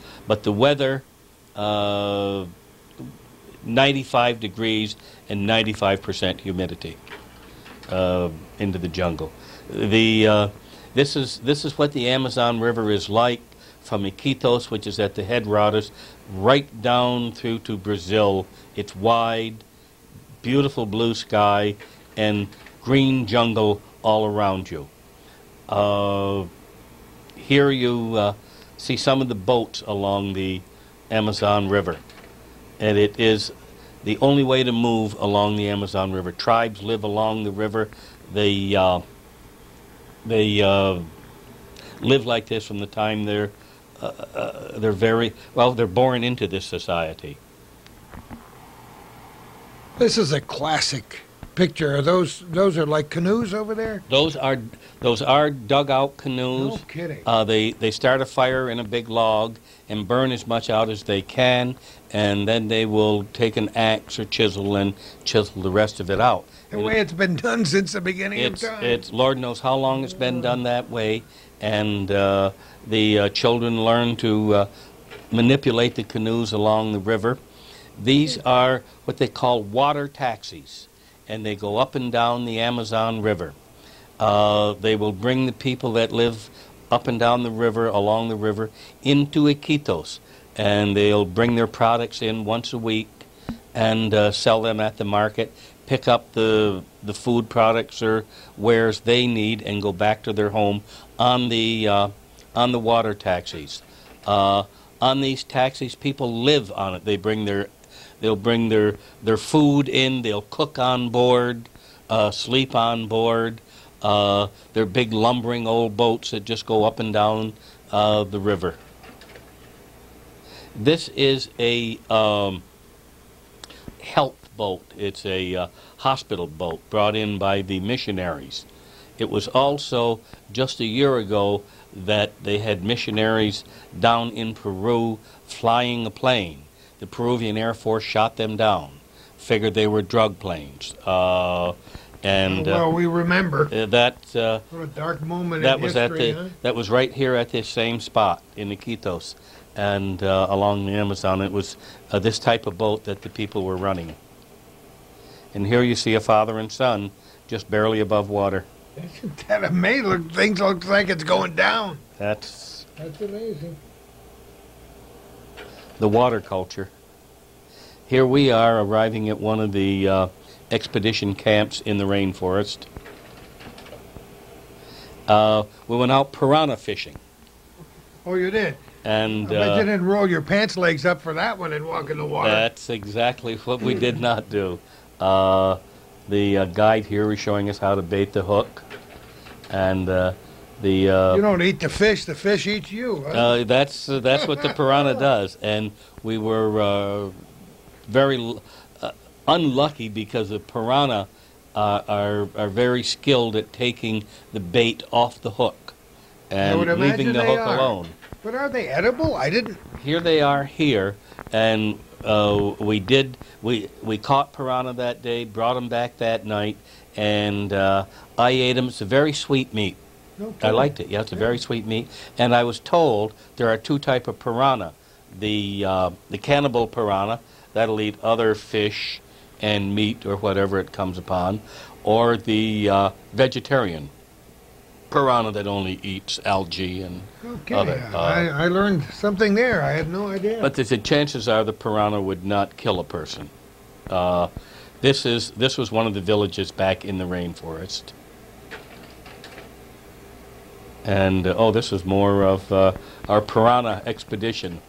the weather, 95 degrees and 95% humidity into the jungle. This is what the Amazon River is like from Iquitos, which is at the headwaters, right down through to Brazil. It's wide, beautiful blue sky, and green jungle all around you. Here you see some of the boats along the Amazon River, and it is the only way to move along the Amazon River. Tribes live along the river. They live like this from the time they're born into this society. This is a classic picture. Those are like canoes over there? Those are dugout canoes. No kidding. They start a fire in a big log and burn as much out as they can, and then they will take an axe or chisel and chisel the rest of it out. The way it's been done since the beginning of time. It's Lord knows how long it's been done that way, and the children learn to manipulate the canoes along the river. These are what they call water taxis, and they go up and down the Amazon River. They will bring the people that live up and down the river, along the river, into Iquitos, and they'll bring their products in once a week and sell them at the market, pick up the food products or wares they need, and go back to their home on the water taxis. On these taxis, people live on it. They'll bring their food in. They'll cook on board, sleep on board. They're big lumbering old boats that just go up and down the river. This is a health boat. It's a hospital boat brought in by the missionaries. It was also just a year ago that they had missionaries down in Peru flying a plane. The Peruvian Air Force shot them down, figured they were drug planes. And And well, we remember. that What a dark moment that in was history, at the huh? that was right here at this same spot in Iquitos, and along the Amazon. It was this type of boat that the people were running. And here you see a father and son just barely above water. Isn't that amazing? Things look like it's going down. That's That's amazing. the water culture. Here we are arriving at one of the expedition camps in the rainforest. We went out piranha fishing. Oh, you did? And I bet you didn't roll your pants legs up for that one and walk in the water. that's exactly what we did not do. The guide here is showing us how to bait the hook. And You don't eat the fish eats you. Huh? that's what the piranha does. And we were very unlucky because the piranha are very skilled at taking the bait off the hook and would leaving imagine the they hook are. alone. But are they edible? I didn't. Here they are here, and we caught piranha that day, brought them back that night, and I ate them. It's a very sweet meat. No I kidding. liked it. Yeah, it's a very sweet meat. And I was told there are two types of piranha: the cannibal piranha that'll eat other fish and meat or whatever it comes upon, or the vegetarian piranha that only eats algae and Okay, other. I learned something there. I had no idea. But the chances are the piranha would not kill a person. This was one of the villages back in the rainforest. And this is more of our piranha expedition.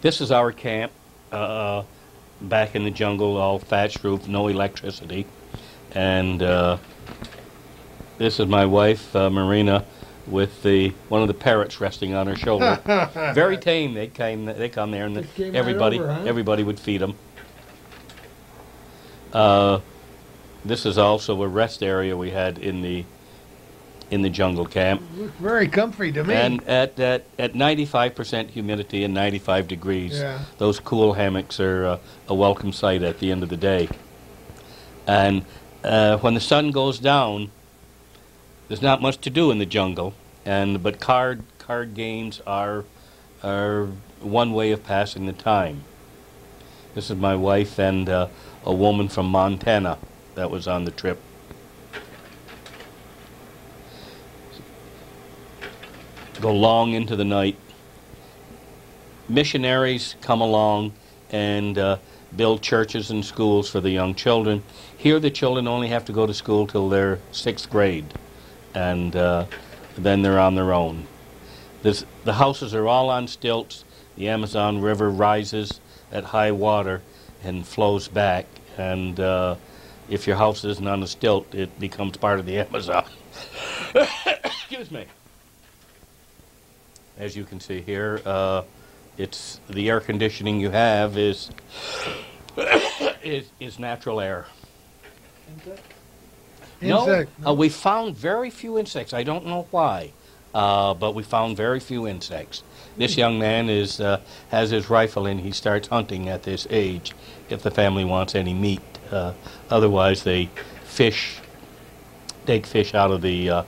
This is our camp back in the jungle, all thatched roof, no electricity. And this is my wife, Marina, with one of the parrots resting on her shoulder. Very tame. They come there, and Just came right everybody over, huh? everybody would feed them. This is also a rest area we had in the jungle camp. Looked very comfy to me. And at 95% humidity and 95 degrees, Yeah. those cool hammocks are a welcome sight at the end of the day. And when the sun goes down, there's not much to do in the jungle, but card games are one way of passing the time. This is my wife and a woman from Montana that was on the trip. Go long into the night. Missionaries come along and build churches and schools for the young children. Here the children only have to go to school till they're 6th grade, and then they're on their own. The houses are all on stilts. The Amazon River rises at high water and flows back, and if your house isn't on a stilt, it becomes part of the Amazon. Excuse me. As you can see here, it's the air conditioning you have is natural air. Insect. No, we found very few insects. I don't know why, but we found very few insects. This young man has his rifle and he starts hunting at this age if the family wants any meat. Otherwise, they take fish out of the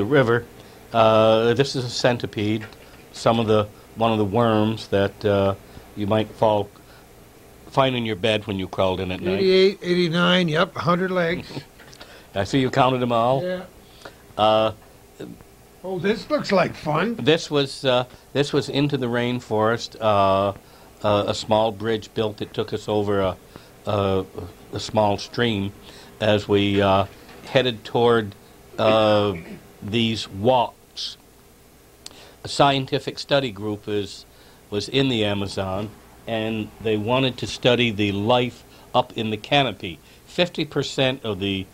river. This is a centipede. One of the worms that you might find in your bed when you crawled in at night. 88, 89, yep, 100 legs. I see you counted them all. Yeah. Oh, this looks like fun. This was into the rainforest. A small bridge built that took us over a small stream as we headed toward these walks. A scientific study group was in the Amazon, and they wanted to study the life up in the canopy. 50% of the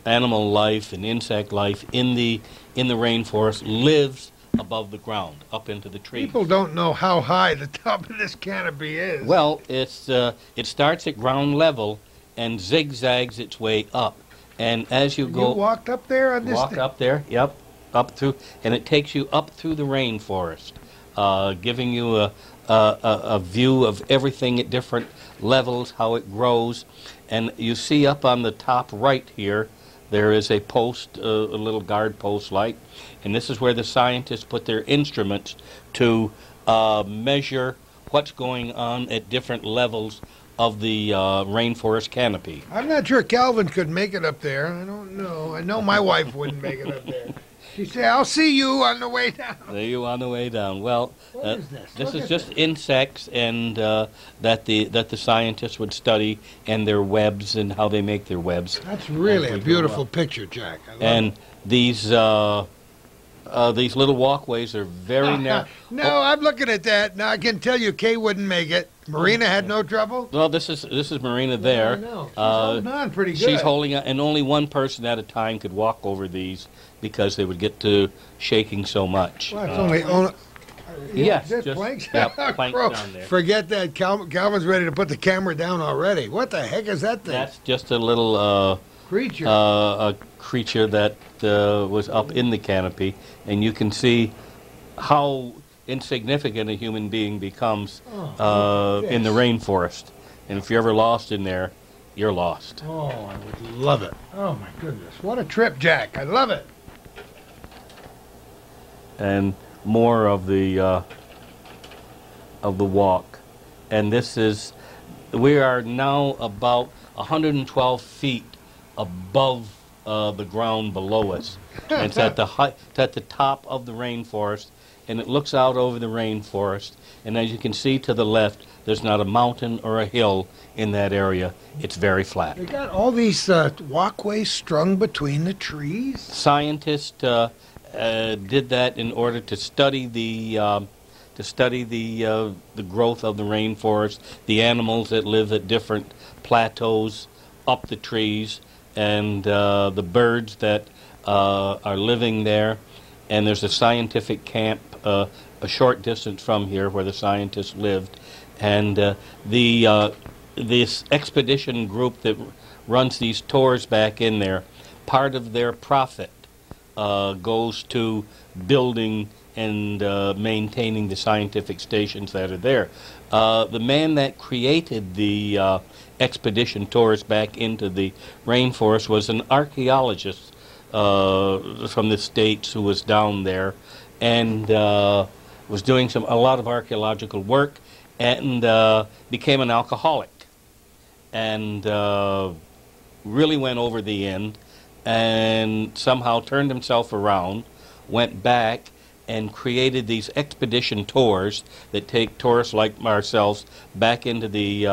animal life and insect life in the rainforest lives above the ground, up into the trees. People don't know how high the top of this canopy is. Well, it starts at ground level and zigzags its way up. And as you go... You walked up there on this Walk thing? up there, yep, up through, and it takes you up through the rainforest, giving you a view of everything at different levels, how it grows. And you see up on the top right here, there is a post, a little guard post light, and this is where the scientists put their instruments to measure what's going on at different levels of the rainforest canopy. I'm not sure Calvin could make it up there. I don't know. I know my wife wouldn't make it up there. She'd say, "I'll see you on the way down." See you on the way down. Well, What is this? this Look is at just this. insects, and that the scientists would study, and their webs and how they make their webs. That's really as a we go beautiful up. picture, Jack. I love And it. these little walkways are very narrow. No, I'm looking at that. Now I can tell you Kay wouldn't make it. Marina had no trouble. Well, this is Marina there. I know. She's holding on pretty good. She's holding on, and only one person at a time could walk over these because they would get to shaking so much. Well, it's only Yes, just just planks. yeah, planks Crow. down there. Forget that. Calvin's ready to put the camera down already. What the heck is that thing? That's just a little Creature. a creature that was up in the canopy, and you can see how insignificant a human being becomes in the rainforest. And if you're ever lost in there, you're lost. Oh, I would love it. Oh my goodness, what a trip, Jack! I love it. And more of the walk. And this is, we are now about 112 feet above the ground below us. And it's at the height, it's at the top of the rainforest, and it looks out over the rainforest. And as you can see to the left, there's not a mountain or a hill in that area. It's very flat. They got all these walkways strung between the trees. Scientists did that in order to study the growth of the rainforest, the animals that live at different plateaus up the trees, and the birds that are living there. And there's a scientific camp a short distance from here where the scientists lived, and this expedition group that runs these tours back in there, part of their profit goes to building and maintaining the scientific stations that are there. The man that created the expedition tours back into the rainforest was an archaeologist from the States who was down there and was doing a lot of archaeological work, and became an alcoholic, and really went over the end, and somehow turned himself around, went back, and created these expedition tours that take tourists like ourselves back into the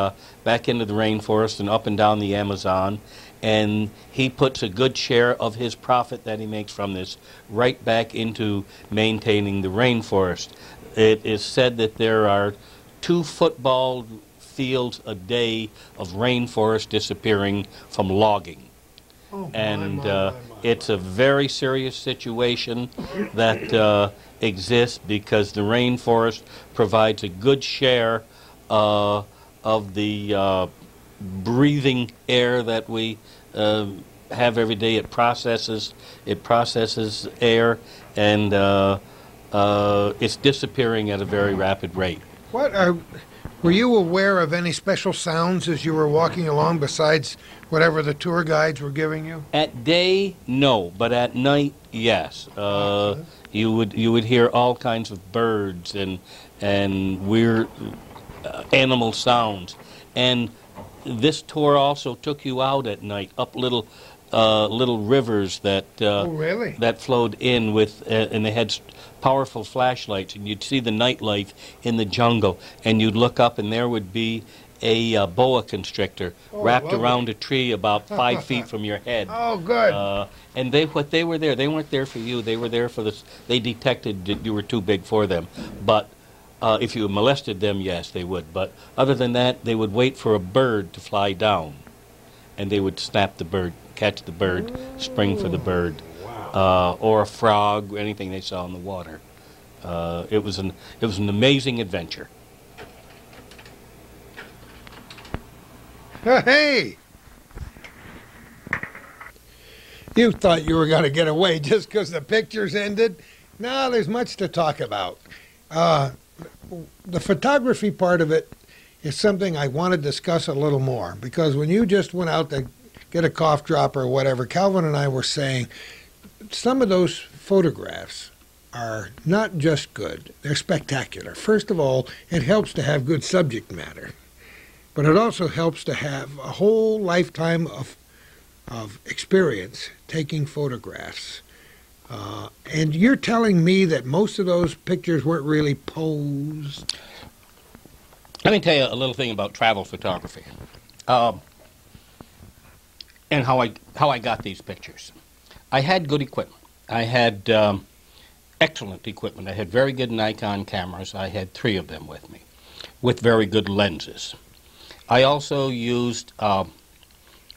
rainforest and up and down the Amazon. And he puts a good share of his profit that he makes from this right back into maintaining the rainforest. It is said that there are 2 football fields a day of rainforest disappearing from logging. Oh, And my. it's a very serious situation that exists because the rainforest provides a good share of the breathing air that we have every day. It processes air, and it's disappearing at a very rapid rate. Were you aware of any special sounds as you were walking along besides whatever the tour guides were giving you? At day, no, but at night, yes. You would hear all kinds of birds and weird animal sounds. And this tour also took you out at night up little rivers that Oh, really? that flowed in with, and they had powerful flashlights, and you'd see the nightlife in the jungle, and you'd look up, and there would be a boa constrictor wrapped lovely. around a tree about 5 feet from your head. Oh, good. And they were there. They weren't there for you. They were there for this. They detected that you were too big for them. But if you molested them, yes, they would. But other than that, they would wait for a bird to fly down, and they would snap the bird, catch the bird, spring for the bird, or a frog, anything they saw in the water. It was an amazing adventure. Hey! You thought you were going to get away just because the pictures ended? No, there's much to talk about. The photography part of it is something I want to discuss a little more, because when you just went out to get a cough drop or whatever, Calvin and I were saying some of those photographs are not just good, they're spectacular. First of all, it helps to have good subject matter, but it also helps to have a whole lifetime of experience taking photographs. And you're telling me that most of those pictures weren't really posed? Let me tell you a little thing about travel photography, and how I got these pictures. I had good equipment. I had excellent equipment. I had very good Nikon cameras. I had 3 of them with me, with very good lenses. I also used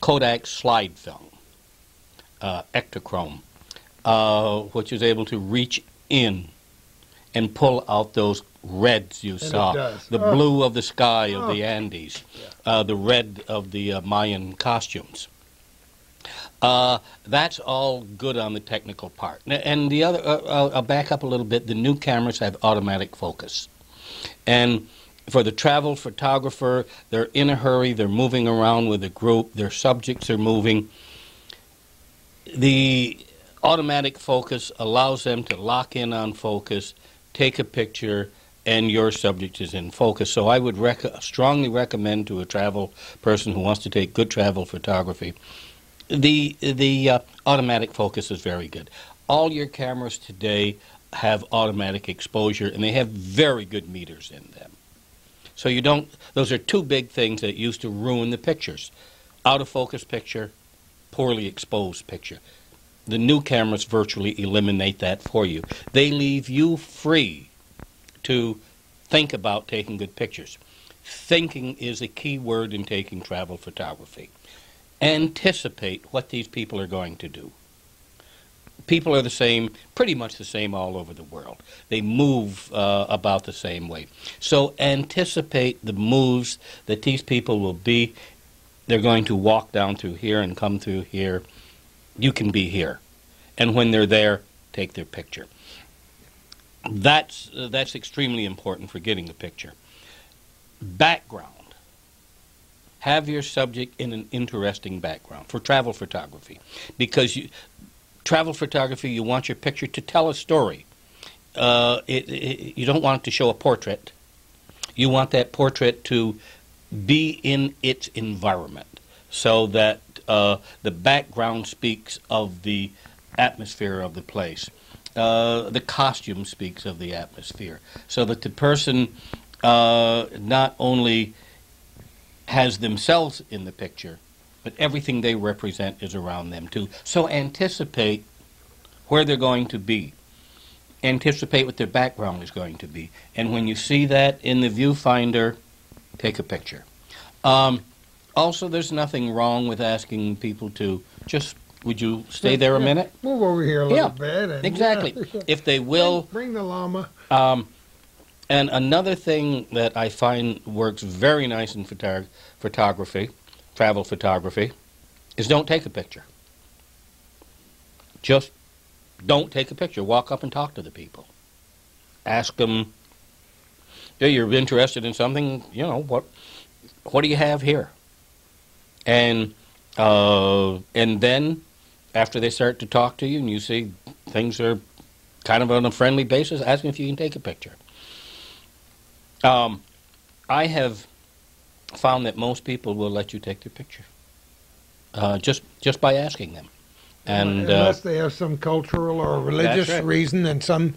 Kodak slide film, Ektachrome, which is able to reach in and pull out those reds you saw. The blue of the sky of the Andes, the red of the Mayan costumes. That's all good on the technical part. And the other, I'll back up a little bit. The new cameras have automatic focus. And for the travel photographer, they're in a hurry, they're moving around with a group, their subjects are moving. The automatic focus allows them to lock in on focus, take a picture, and your subject is in focus. So I would strongly recommend to a travel person who wants to take good travel photography, the automatic focus is very good. All your cameras today have automatic exposure, and they have very good meters in them. So you don't, those are 2 big things that used to ruin the pictures. Out of focus picture, poorly exposed picture. The new cameras virtually eliminate that for you. They leave you free to think about taking good pictures. Thinking is a key word in taking travel photography. Anticipate what these people are going to do. People are the same, pretty much the same all over the world. They move about the same way. So anticipate the moves that these people will be. They're going to walk down through here and come through here. You can be here. And when they're there, take their picture. That's extremely important for getting the picture. Background. Have your subject in an interesting background for travel photography. Because travel photography, you want your picture to tell a story. You don't want it to show a portrait. You want that portrait to be in its environment, so that the background speaks of the atmosphere of the place. The costume speaks of the atmosphere, so that the person not only has themselves in the picture, but everything they represent is around them too. So anticipate where they're going to be. Anticipate what their background is going to be. And when you see that in the viewfinder, take a picture. Also, there's nothing wrong with asking people to just, would you stay there a minute? Move over here a little bit. And Exactly. If they will. Bring the llama. And another thing that I find works very nice in photography, travel photography, is don't take a picture. Just don't take a picture. Walk up and talk to the people. Ask them, yeah, you're interested in something, you know, what do you have here? And then after they start to talk to you and you see things are kind of on a friendly basis, ask them if you can take a picture. I have found that most people will let you take their picture, just by asking them. And unless they have some cultural or religious reason, and some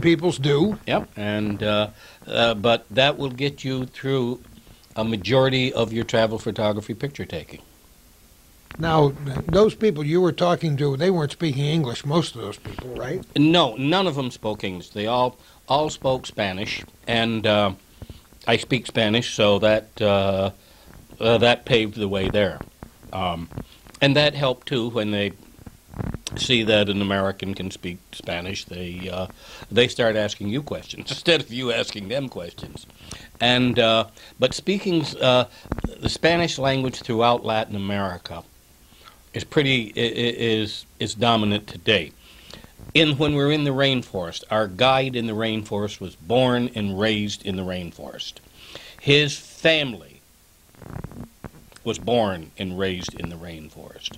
people's do. Yep. And but that will get you through a majority of your travel photography picture taking. Now, those people you were talking to, they weren't speaking English, most of those people, right? No, none of them spoke English. They all spoke Spanish, and I speak Spanish, so that paved the way there. And that helped, too, when they see that an American can speak Spanish, they start asking you questions instead of you asking them questions. And but speaking the Spanish language throughout Latin America is dominant today. When we're in the rainforest, our guide in the rainforest was born and raised in the rainforest. His family was born and raised in the rainforest.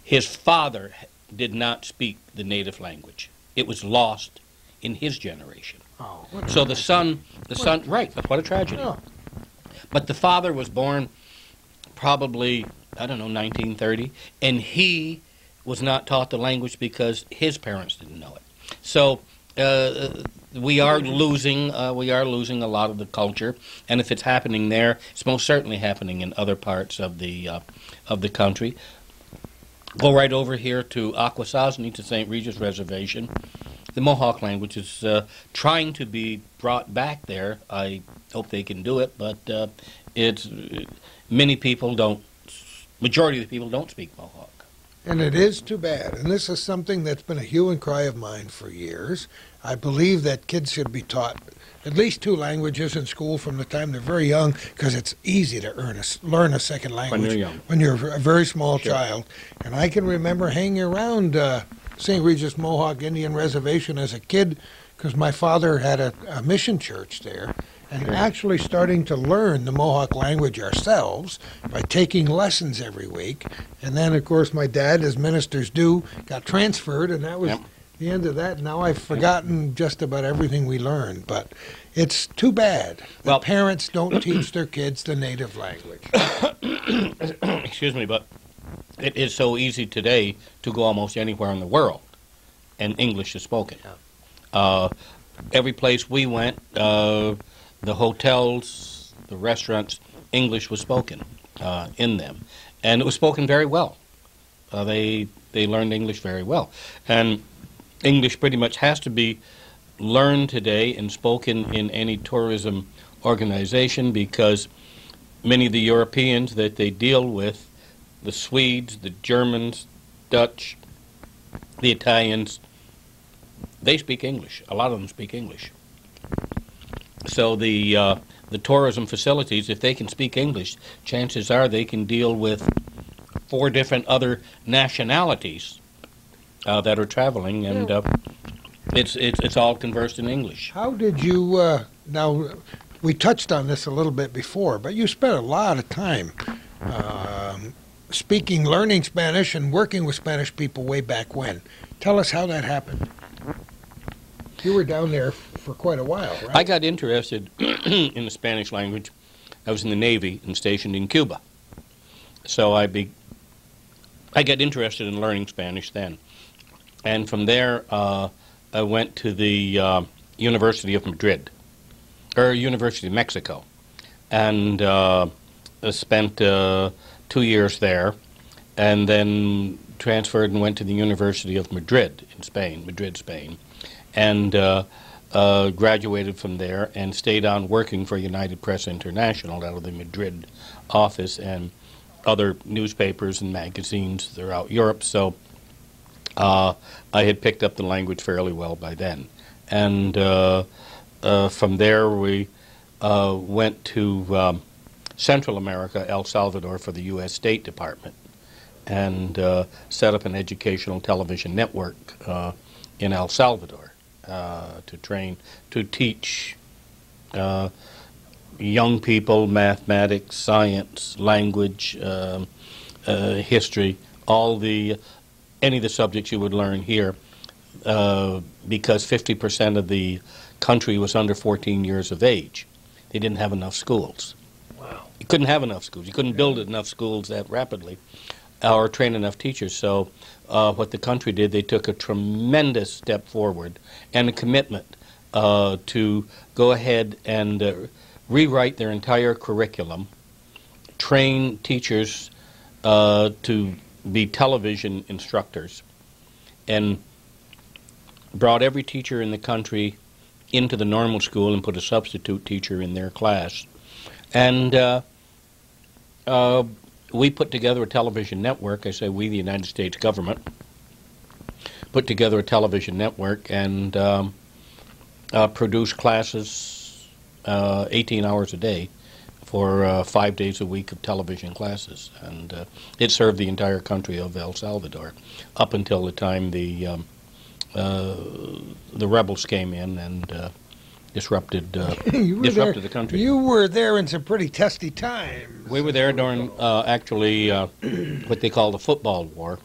His father did not speak the native language. It was lost in his generation. Oh, So the son, right, what a tragedy. Oh. But the father was born probably, I don't know, 1930, and he was not taught the language because his parents didn't know it. So we are losing a lot of the culture, and if it's happening there, it's most certainly happening in other parts of the country. Go right over here to Akwesasne, to St. Regis Reservation. The Mohawk language is trying to be brought back there. I hope they can do it, but majority of the people don't speak Mohawk. And it is too bad. And this is something that's been a hue and cry of mine for years. I believe that kids should be taught at least 2 languages in school from the time they're very young, because it's easy to learn a second language When you're young. when you're a very small Sure. child. And I can remember hanging around St. Regis Mohawk Indian Reservation as a kid, because my father had a mission church there, and actually starting to learn the Mohawk language ourselves by taking lessons every week. And then, of course, my dad, as ministers do, got transferred, and that was Yep. the end of that. Now I've forgotten just about everything we learned, but it's too bad that Well- parents don't teach their kids the native language. Excuse me, but it is so easy today to go almost anywhere in the world, and English is spoken. Every place we went, the hotels, the restaurants, English was spoken in them, and it was spoken very well. They learned English very well, and English pretty much has to be learned today and spoken in any tourism organization, because many of the Europeans that they deal with, the Swedes, the Germans, Dutch, the Italians, they speak English. A lot of them speak English. So the tourism facilities, if they can speak English, chances are they can deal with 4 different other nationalities that are traveling, and it's all conversed in English. How did you, now, we touched on this a little bit before, but you spent a lot of time learning Spanish and working with Spanish people way back when. Tell us how that happened. You were down there for quite a while, right? I got interested in the Spanish language. I was in the Navy and stationed in Cuba. So I got interested in learning Spanish then. And from there, I went to the University of Madrid, or University of Mexico, and spent 2 years there, and then transferred and went to the University of Madrid in Spain, Spain, and graduated from there and stayed on working for United Press International out of the Madrid office and other newspapers and magazines throughout Europe. So I had picked up the language fairly well by then. And from there we went to Central America, El Salvador, for the U.S. State Department, and set up an educational television network in El Salvador to teach young people mathematics, science, language, history, any of the subjects you would learn here, because 50% of the country was under 14 years of age. They didn't have enough schools. Wow. You couldn't have enough schools. You couldn't build enough schools that rapidly or train enough teachers. So what the country did, they took a tremendous step forward and a commitment to go ahead and rewrite their entire curriculum, train teachers to be television instructors, and brought every teacher in the country into the normal school and put a substitute teacher in their class. And we put together a television network. I say we, the United States government, put together a television network and produced classes 18 hours a day for 5 days a week of television classes. And it served the entire country of El Salvador up until the time the rebels came in and disrupted You were disrupted there, the country. You were there in some pretty testy times. We were there during actually what they call the football war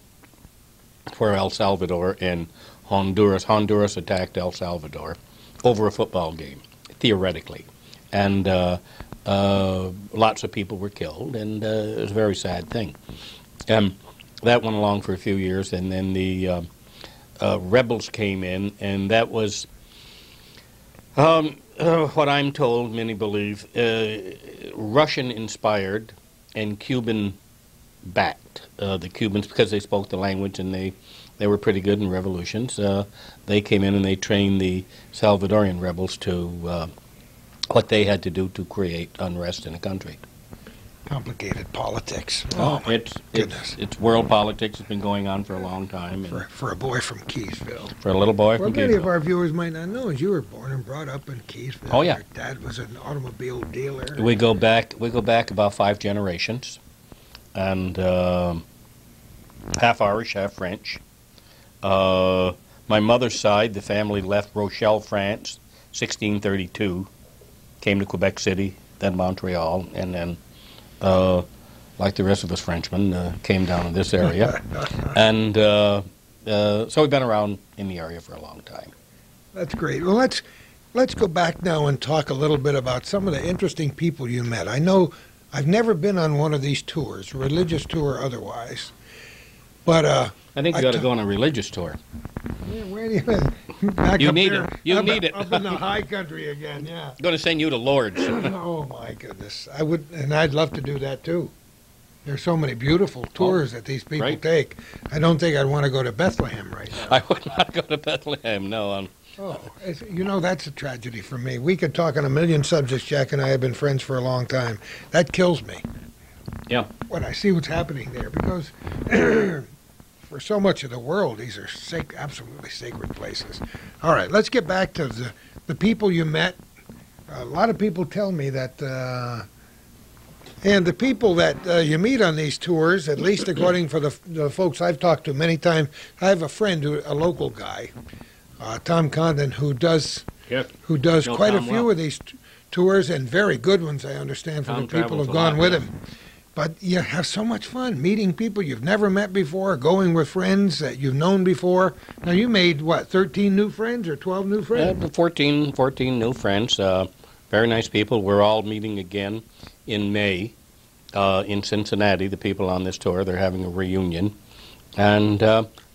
for El Salvador and Honduras. Honduras attacked El Salvador over a football game, theoretically. And lots of people were killed, and it was a very sad thing. That went along for a few years, and then the rebels came in, and that was, what I'm told, many believe, Russian-inspired and Cuban-backed. The Cubans, because they spoke the language and they were pretty good in revolutions, they came in and they trained the Salvadorian rebels to what they had to do to create unrest in the country. Complicated politics. Oh, my it's goodness. it's world politics. It's been going on for a long time. And For a boy from Keysville. for a little boy What from many of Keysville. our viewers might not know is you were born and brought up in Keysville. Oh, yeah. Your dad was an automobile dealer. We go back about 5 generations, and half Irish, half French. My mother's side, the family left Rochelle, France, 1632, came to Quebec City, then Montreal, and then, like the rest of us Frenchmen, came down to this area. And so we've been around in the area for a long time. That's great. Well, let's go back now and talk a little bit about some of the interesting people you met. I know I've never been on one of these tours, religious tour or otherwise, but I think you got to go on a religious tour. where do you back You up need there, it. You up, need it. up in the high country again? Yeah. I'm going to send you to Lourdes. Oh my goodness, I would, and I'd love to do that too. There's so many beautiful tours that these people right. take. I don't think I'd want to go to Bethlehem right now. I would not go to Bethlehem, no. Oh, that's a tragedy for me. We could talk on a million subjects. Jack and I have been friends for a long time. That kills me. Yeah. When I see what's happening there, because for so much of the world, these are absolutely sacred places. All right, let's get back to the people you met. A lot of people tell me that, and the people that you meet on these tours, at least according for the folks I've talked to many times, I have a friend, a local guy, Tom Condon, who does Know quite a Tom few well. of these tours, and very good ones, I understand, for Tom the people travels who've a gone lot, with yeah. him. But you have so much fun meeting people you've never met before, going with friends that you've known before. Now, you made, 13 new friends or 12 new friends? 14 new friends, very nice people. We're all meeting again in May in Cincinnati, the people on this tour. They're having a reunion. And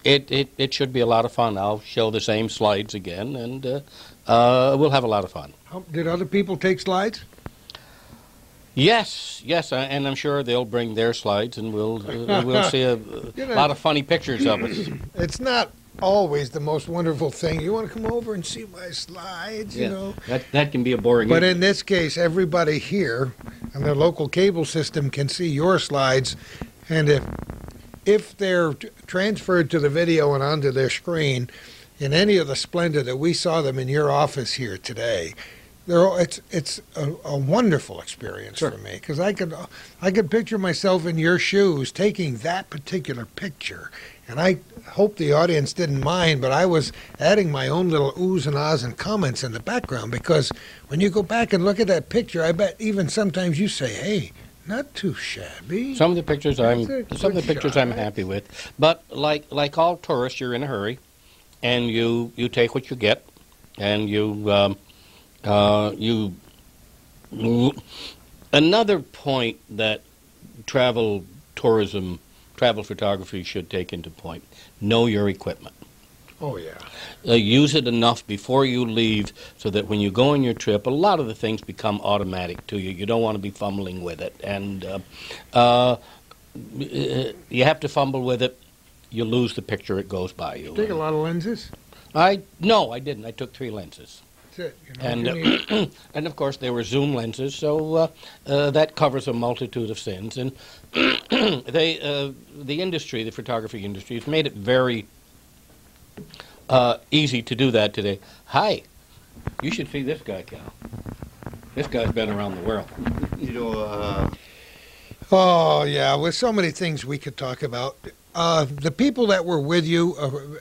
it should be a lot of fun. I'll show the same slides again, and we'll have a lot of fun. Did other people take slides? Yes, and I'm sure they'll bring their slides, and we'll see a lot of funny pictures of us. It's not always the most wonderful thing. You want to come over and see my slides, you know? That can be a boring But evening. in this case, everybody here on the local cable system can see your slides, and if they're transferred to the video and onto their screen, in any of the splendor that we saw them in your office here today, it's a wonderful experience Sure. for me, because I could picture myself in your shoes taking that particular picture, and I hope the audience didn't mind, but I was adding my own little oohs and ahs and comments in the background, because when you go back and look at that picture, I bet even sometimes you say, hey, not too shabby. Some of the pictures That's a good I'm shot. happy with, but like all tourists, you're in a hurry, and you take what you get, and another point that travel photography should take into point: know your equipment. Oh, yeah. Use it enough before you leave, so that when you go on your trip, a lot of the things become automatic to you. You don't want to be fumbling with it, and you have to fumble with it. You lose the picture; it goes by you. Take a lot of lenses. No, I didn't. I took 3 lenses. That's it. You know, And you need- and of course they were zoom lenses, so that covers a multitude of sins. And the industry, the photography industry, has made it very easy to do that today. Hi, you should see this guy, Cal. This guy's been around the world. Oh, yeah, with so many things we could talk about. The people that were with you,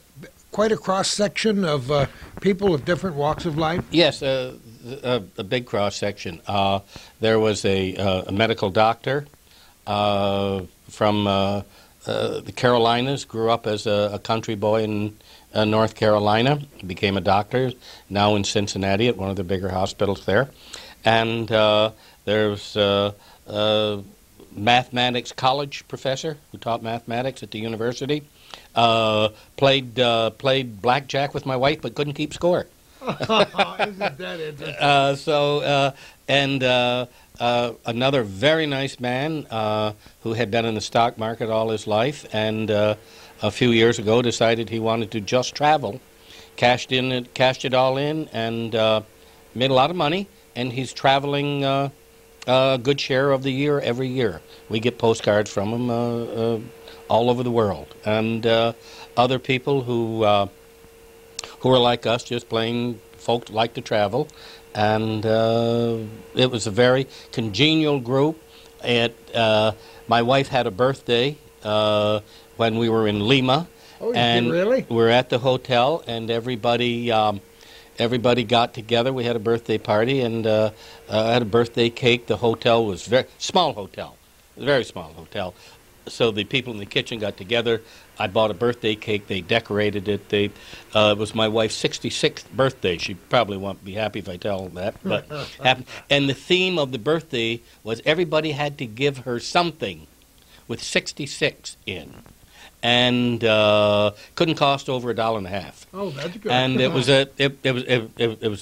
quite a cross-section of people of different walks of life. Yes, the a big cross section. There was a medical doctor from the Carolinas, grew up as a country boy in North Carolina, became a doctor, now in Cincinnati at one of the bigger hospitals there. And there's a mathematics college professor who taught mathematics at the university. Played blackjack with my wife, but couldn't keep score. Isn't that interesting? Another very nice man who had been in the stock market all his life, and a few years ago decided he wanted to just travel, cashed it all in, and made a lot of money. And he's traveling a good share of the year every year. We get postcards from him all over the world, and other people who are like us, just plain folk like to travel. And it was a very congenial group. My wife had a birthday when we were in Lima. Oh, and really? We're at the hotel, and everybody got together. We had a birthday party, and had a birthday cake. The hotel was very small hotel, very small hotel. So the people in the kitchen got together. I bought a birthday cake. They decorated it. It was my wife's 66th birthday. She probably won't be happy if I tell her that. But and the theme of the birthday was everybody had to give her something with 66 in. And couldn't cost over $1.50. Oh, that's good. And it was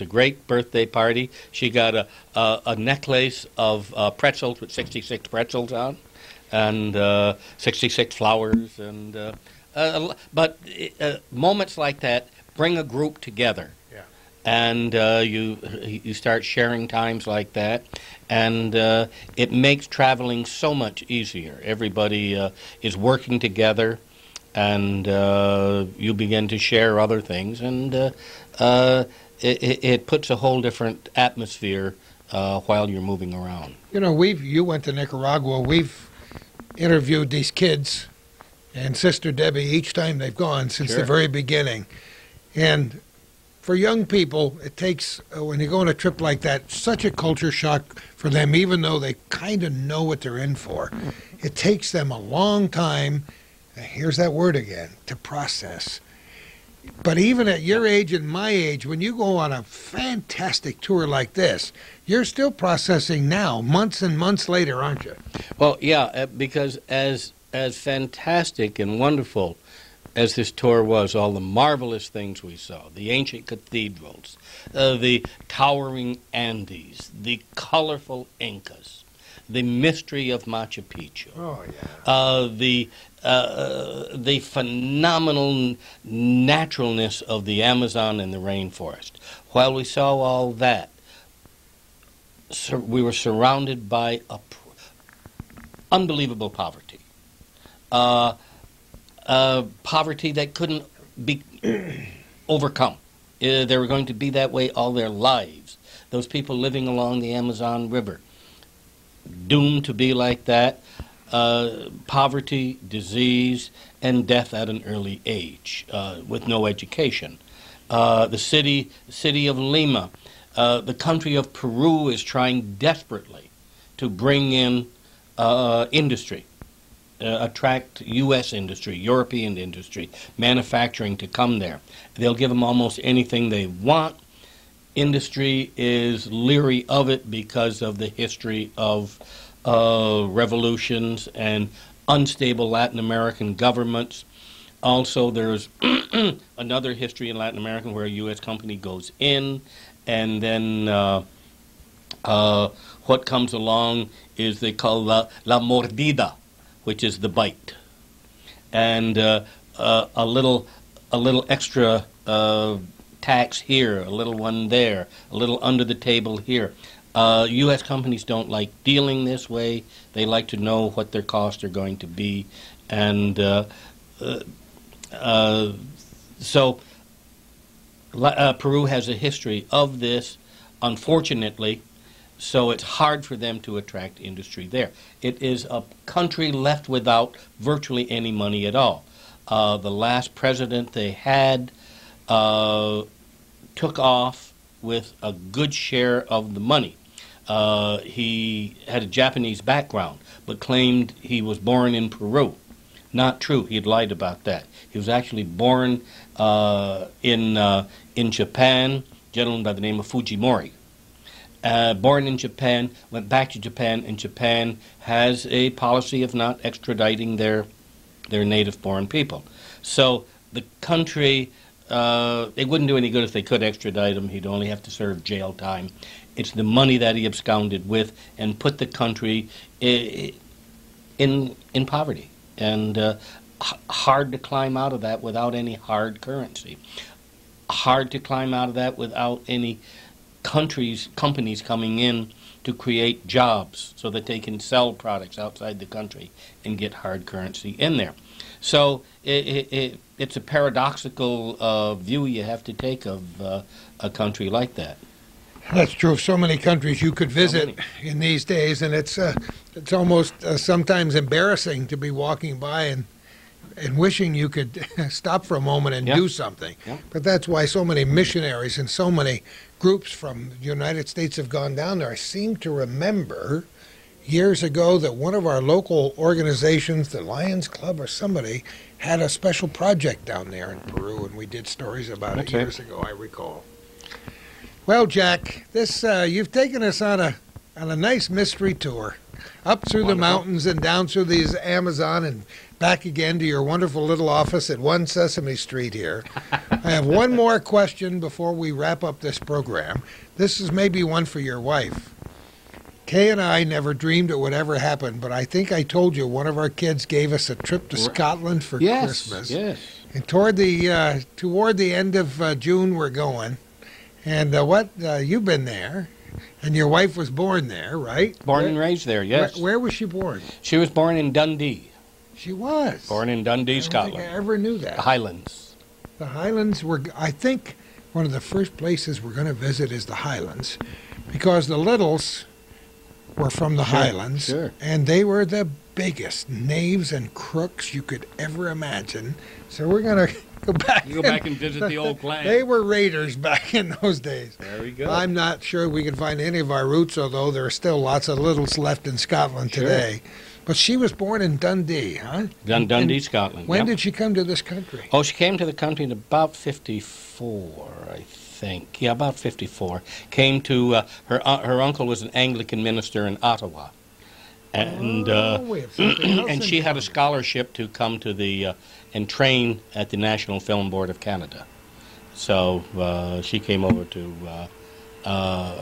a great birthday party. She got a necklace of pretzels with 66 pretzels on, and 66 flowers, and but moments like that bring a group together. Yeah. And you start sharing times like that, and it makes traveling so much easier. Everybody is working together, and you begin to share other things, and it puts a whole different atmosphere while you're moving around. You know, you went to Nicaragua. We've interviewed these kids and Sister Debbie each time they've gone since Sure. the very beginning. And for young people, it takes, when you go on a trip like that, such a culture shock for them, even though they kind of know what they're in for. It takes them a long time, here's that word again, to process. But even at your age and my age, when you go on a fantastic tour like this, you're still processing now, months and months later, aren't you? Well, yeah, because as fantastic and wonderful as this tour was, all the marvelous things we saw, the ancient cathedrals, the towering Andes, the colorful Incas, the mystery of Machu Picchu, the phenomenal naturalness of the Amazon and the rainforest. While we saw all that, we were surrounded by unbelievable poverty. Poverty that couldn't be overcome. They were going to be that way all their lives. Those people living along the Amazon River, doomed to be like that. Poverty, disease, and death at an early age, with no education. The city of Lima, the country of Peru is trying desperately to bring in industry, attract U.S. industry, European industry, manufacturing to come there. They'll give them almost anything they want. Industry is leery of it because of the history of revolutions and unstable Latin American governments. Also, there's another history in Latin America where a U.S. company goes in, and then what comes along is they call la mordida, which is the bite, and a little extra tax here, a little one there, a little under the table here. U.S. companies don't like dealing this way. They like to know what their costs are going to be. And so Peru has a history of this, unfortunately, so it's hard for them to attract industry there. It is a country left without virtually any money at all. The last president they had took off with a good share of the money. He had a Japanese background, but claimed he was born in Peru. Not true. He had lied about that. He was actually born in Japan, a gentleman by the name of Fujimori. Born in Japan, went back to Japan, and Japan has a policy of not extraditing their native-born people. So the country, it wouldn't do any good if they could extradite him. He'd only have to serve jail time. It's the money that he absconded with and put the country in poverty, and hard to climb out of that without any hard currency. Hard to climb out of that without any companies coming in to create jobs so that they can sell products outside the country and get hard currency in there. So it's a paradoxical view you have to take of a country like that. That's true of so many countries you could visit in these days, and it's almost sometimes embarrassing to be walking by and wishing you could stop for a moment and do something. Yeah. But that's why so many missionaries and so many groups from the United States have gone down there. I seem to remember years ago that one of our local organizations, the Lions Club or somebody, had a special project down there in Peru, and we did stories about it years ago, I recall. Well, Jack, this you've taken us on a nice mystery tour, up through the mountains and down through these Amazon and back again to your wonderful little office at 1 Sesame Street here. I have one more question before we wrap up this program. This is maybe one for your wife. Kay and I never dreamed it would ever happen, but I think I told you one of our kids gave us a trip to Scotland for Christmas. Yes. And toward the end of June we're going. And you've been there, and your wife was born there, right? Born and raised there, yes. Where was she born? She was born in Dundee. She was. Born in Dundee, Scotland. I don't think I ever knew that. The Highlands. The Highlands were, I think, one of the first places we're going to visit is the Highlands, because the Littles were from the Highlands, and they were the biggest knaves and crooks you could ever imagine. So we're going to go back and visit the old clan. They were raiders back in those days. Very good. I'm not sure we can find any of our roots, although there are still lots of Littles left in Scotland today. But she was born in Dundee, huh? Dundee, Scotland. When did she come to this country? Oh, she came to the country in about 54, I think. Yeah, about 54. Came to her uncle was an Anglican minister in Ottawa, and and she had a scholarship to come to the and train at the National Film Board of Canada. So she came over to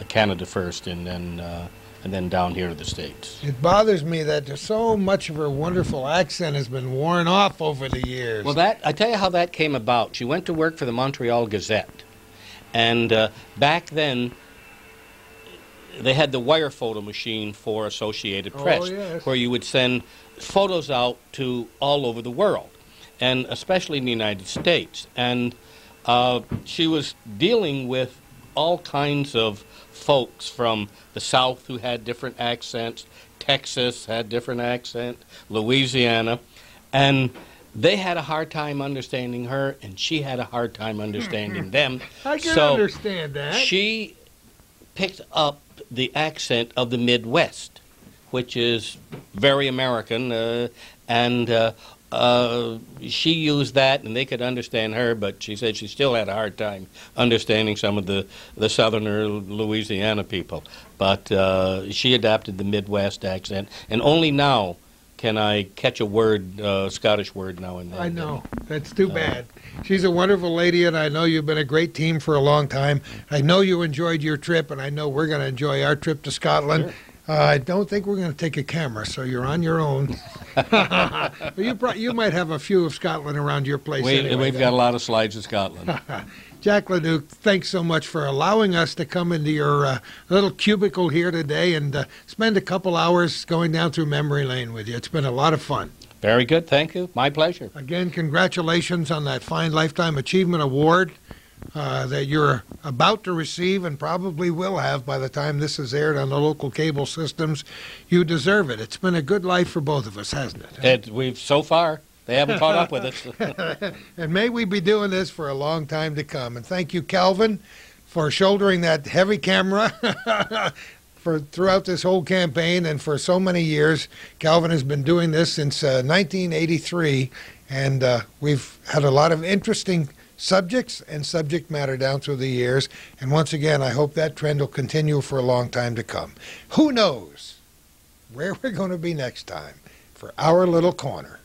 Canada first, and then down here to the States. It bothers me that so much of her wonderful accent has been worn off over the years. Well, I tell you how that came about. She went to work for the Montreal Gazette, and back then they had the wire photo machine for Associated Press, where you would send photos out to all over the world, and especially in the United States. And she was dealing with all kinds of folks from the South who had different accents. Texas had different accent, Louisiana, and they had a hard time understanding her, and she had a hard time understanding them. I can understand that. She picked up the accent of the Midwest, which is very American, and she used that, and they could understand her, but she said she still had a hard time understanding some of the Southerner Louisiana people. But she adapted the Midwest accent, and only now can I catch a word, Scottish word now and then. I know. That's too bad. She's a wonderful lady, and I know you've been a great team for a long time. I know you enjoyed your trip, and I know we're going to enjoy our trip to Scotland. Sure. I don't think we're going to take a camera, so you're on your own. You might have a few of Scotland around your place anyway. We've got a lot of slides of Scotland. Jack LaDuke, thanks so much for allowing us to come into your little cubicle here today and spend a couple hours going down through memory lane with you. It's been a lot of fun. Very good. Thank you. My pleasure. Again, congratulations on that fine Lifetime Achievement Award that you're about to receive and probably will have by the time this is aired on the local cable systems. You deserve it. It's been a good life for both of us, hasn't it? So far. They haven't caught up with us. And may we be doing this for a long time to come. And thank you, Calvin, for shouldering that heavy camera for throughout this whole campaign and for so many years. Calvin has been doing this since 1983, and we've had a lot of interesting subjects and subject matter down through the years. And once again, I hope that trend will continue for a long time to come. Who knows where we're going to be next time for our little corner.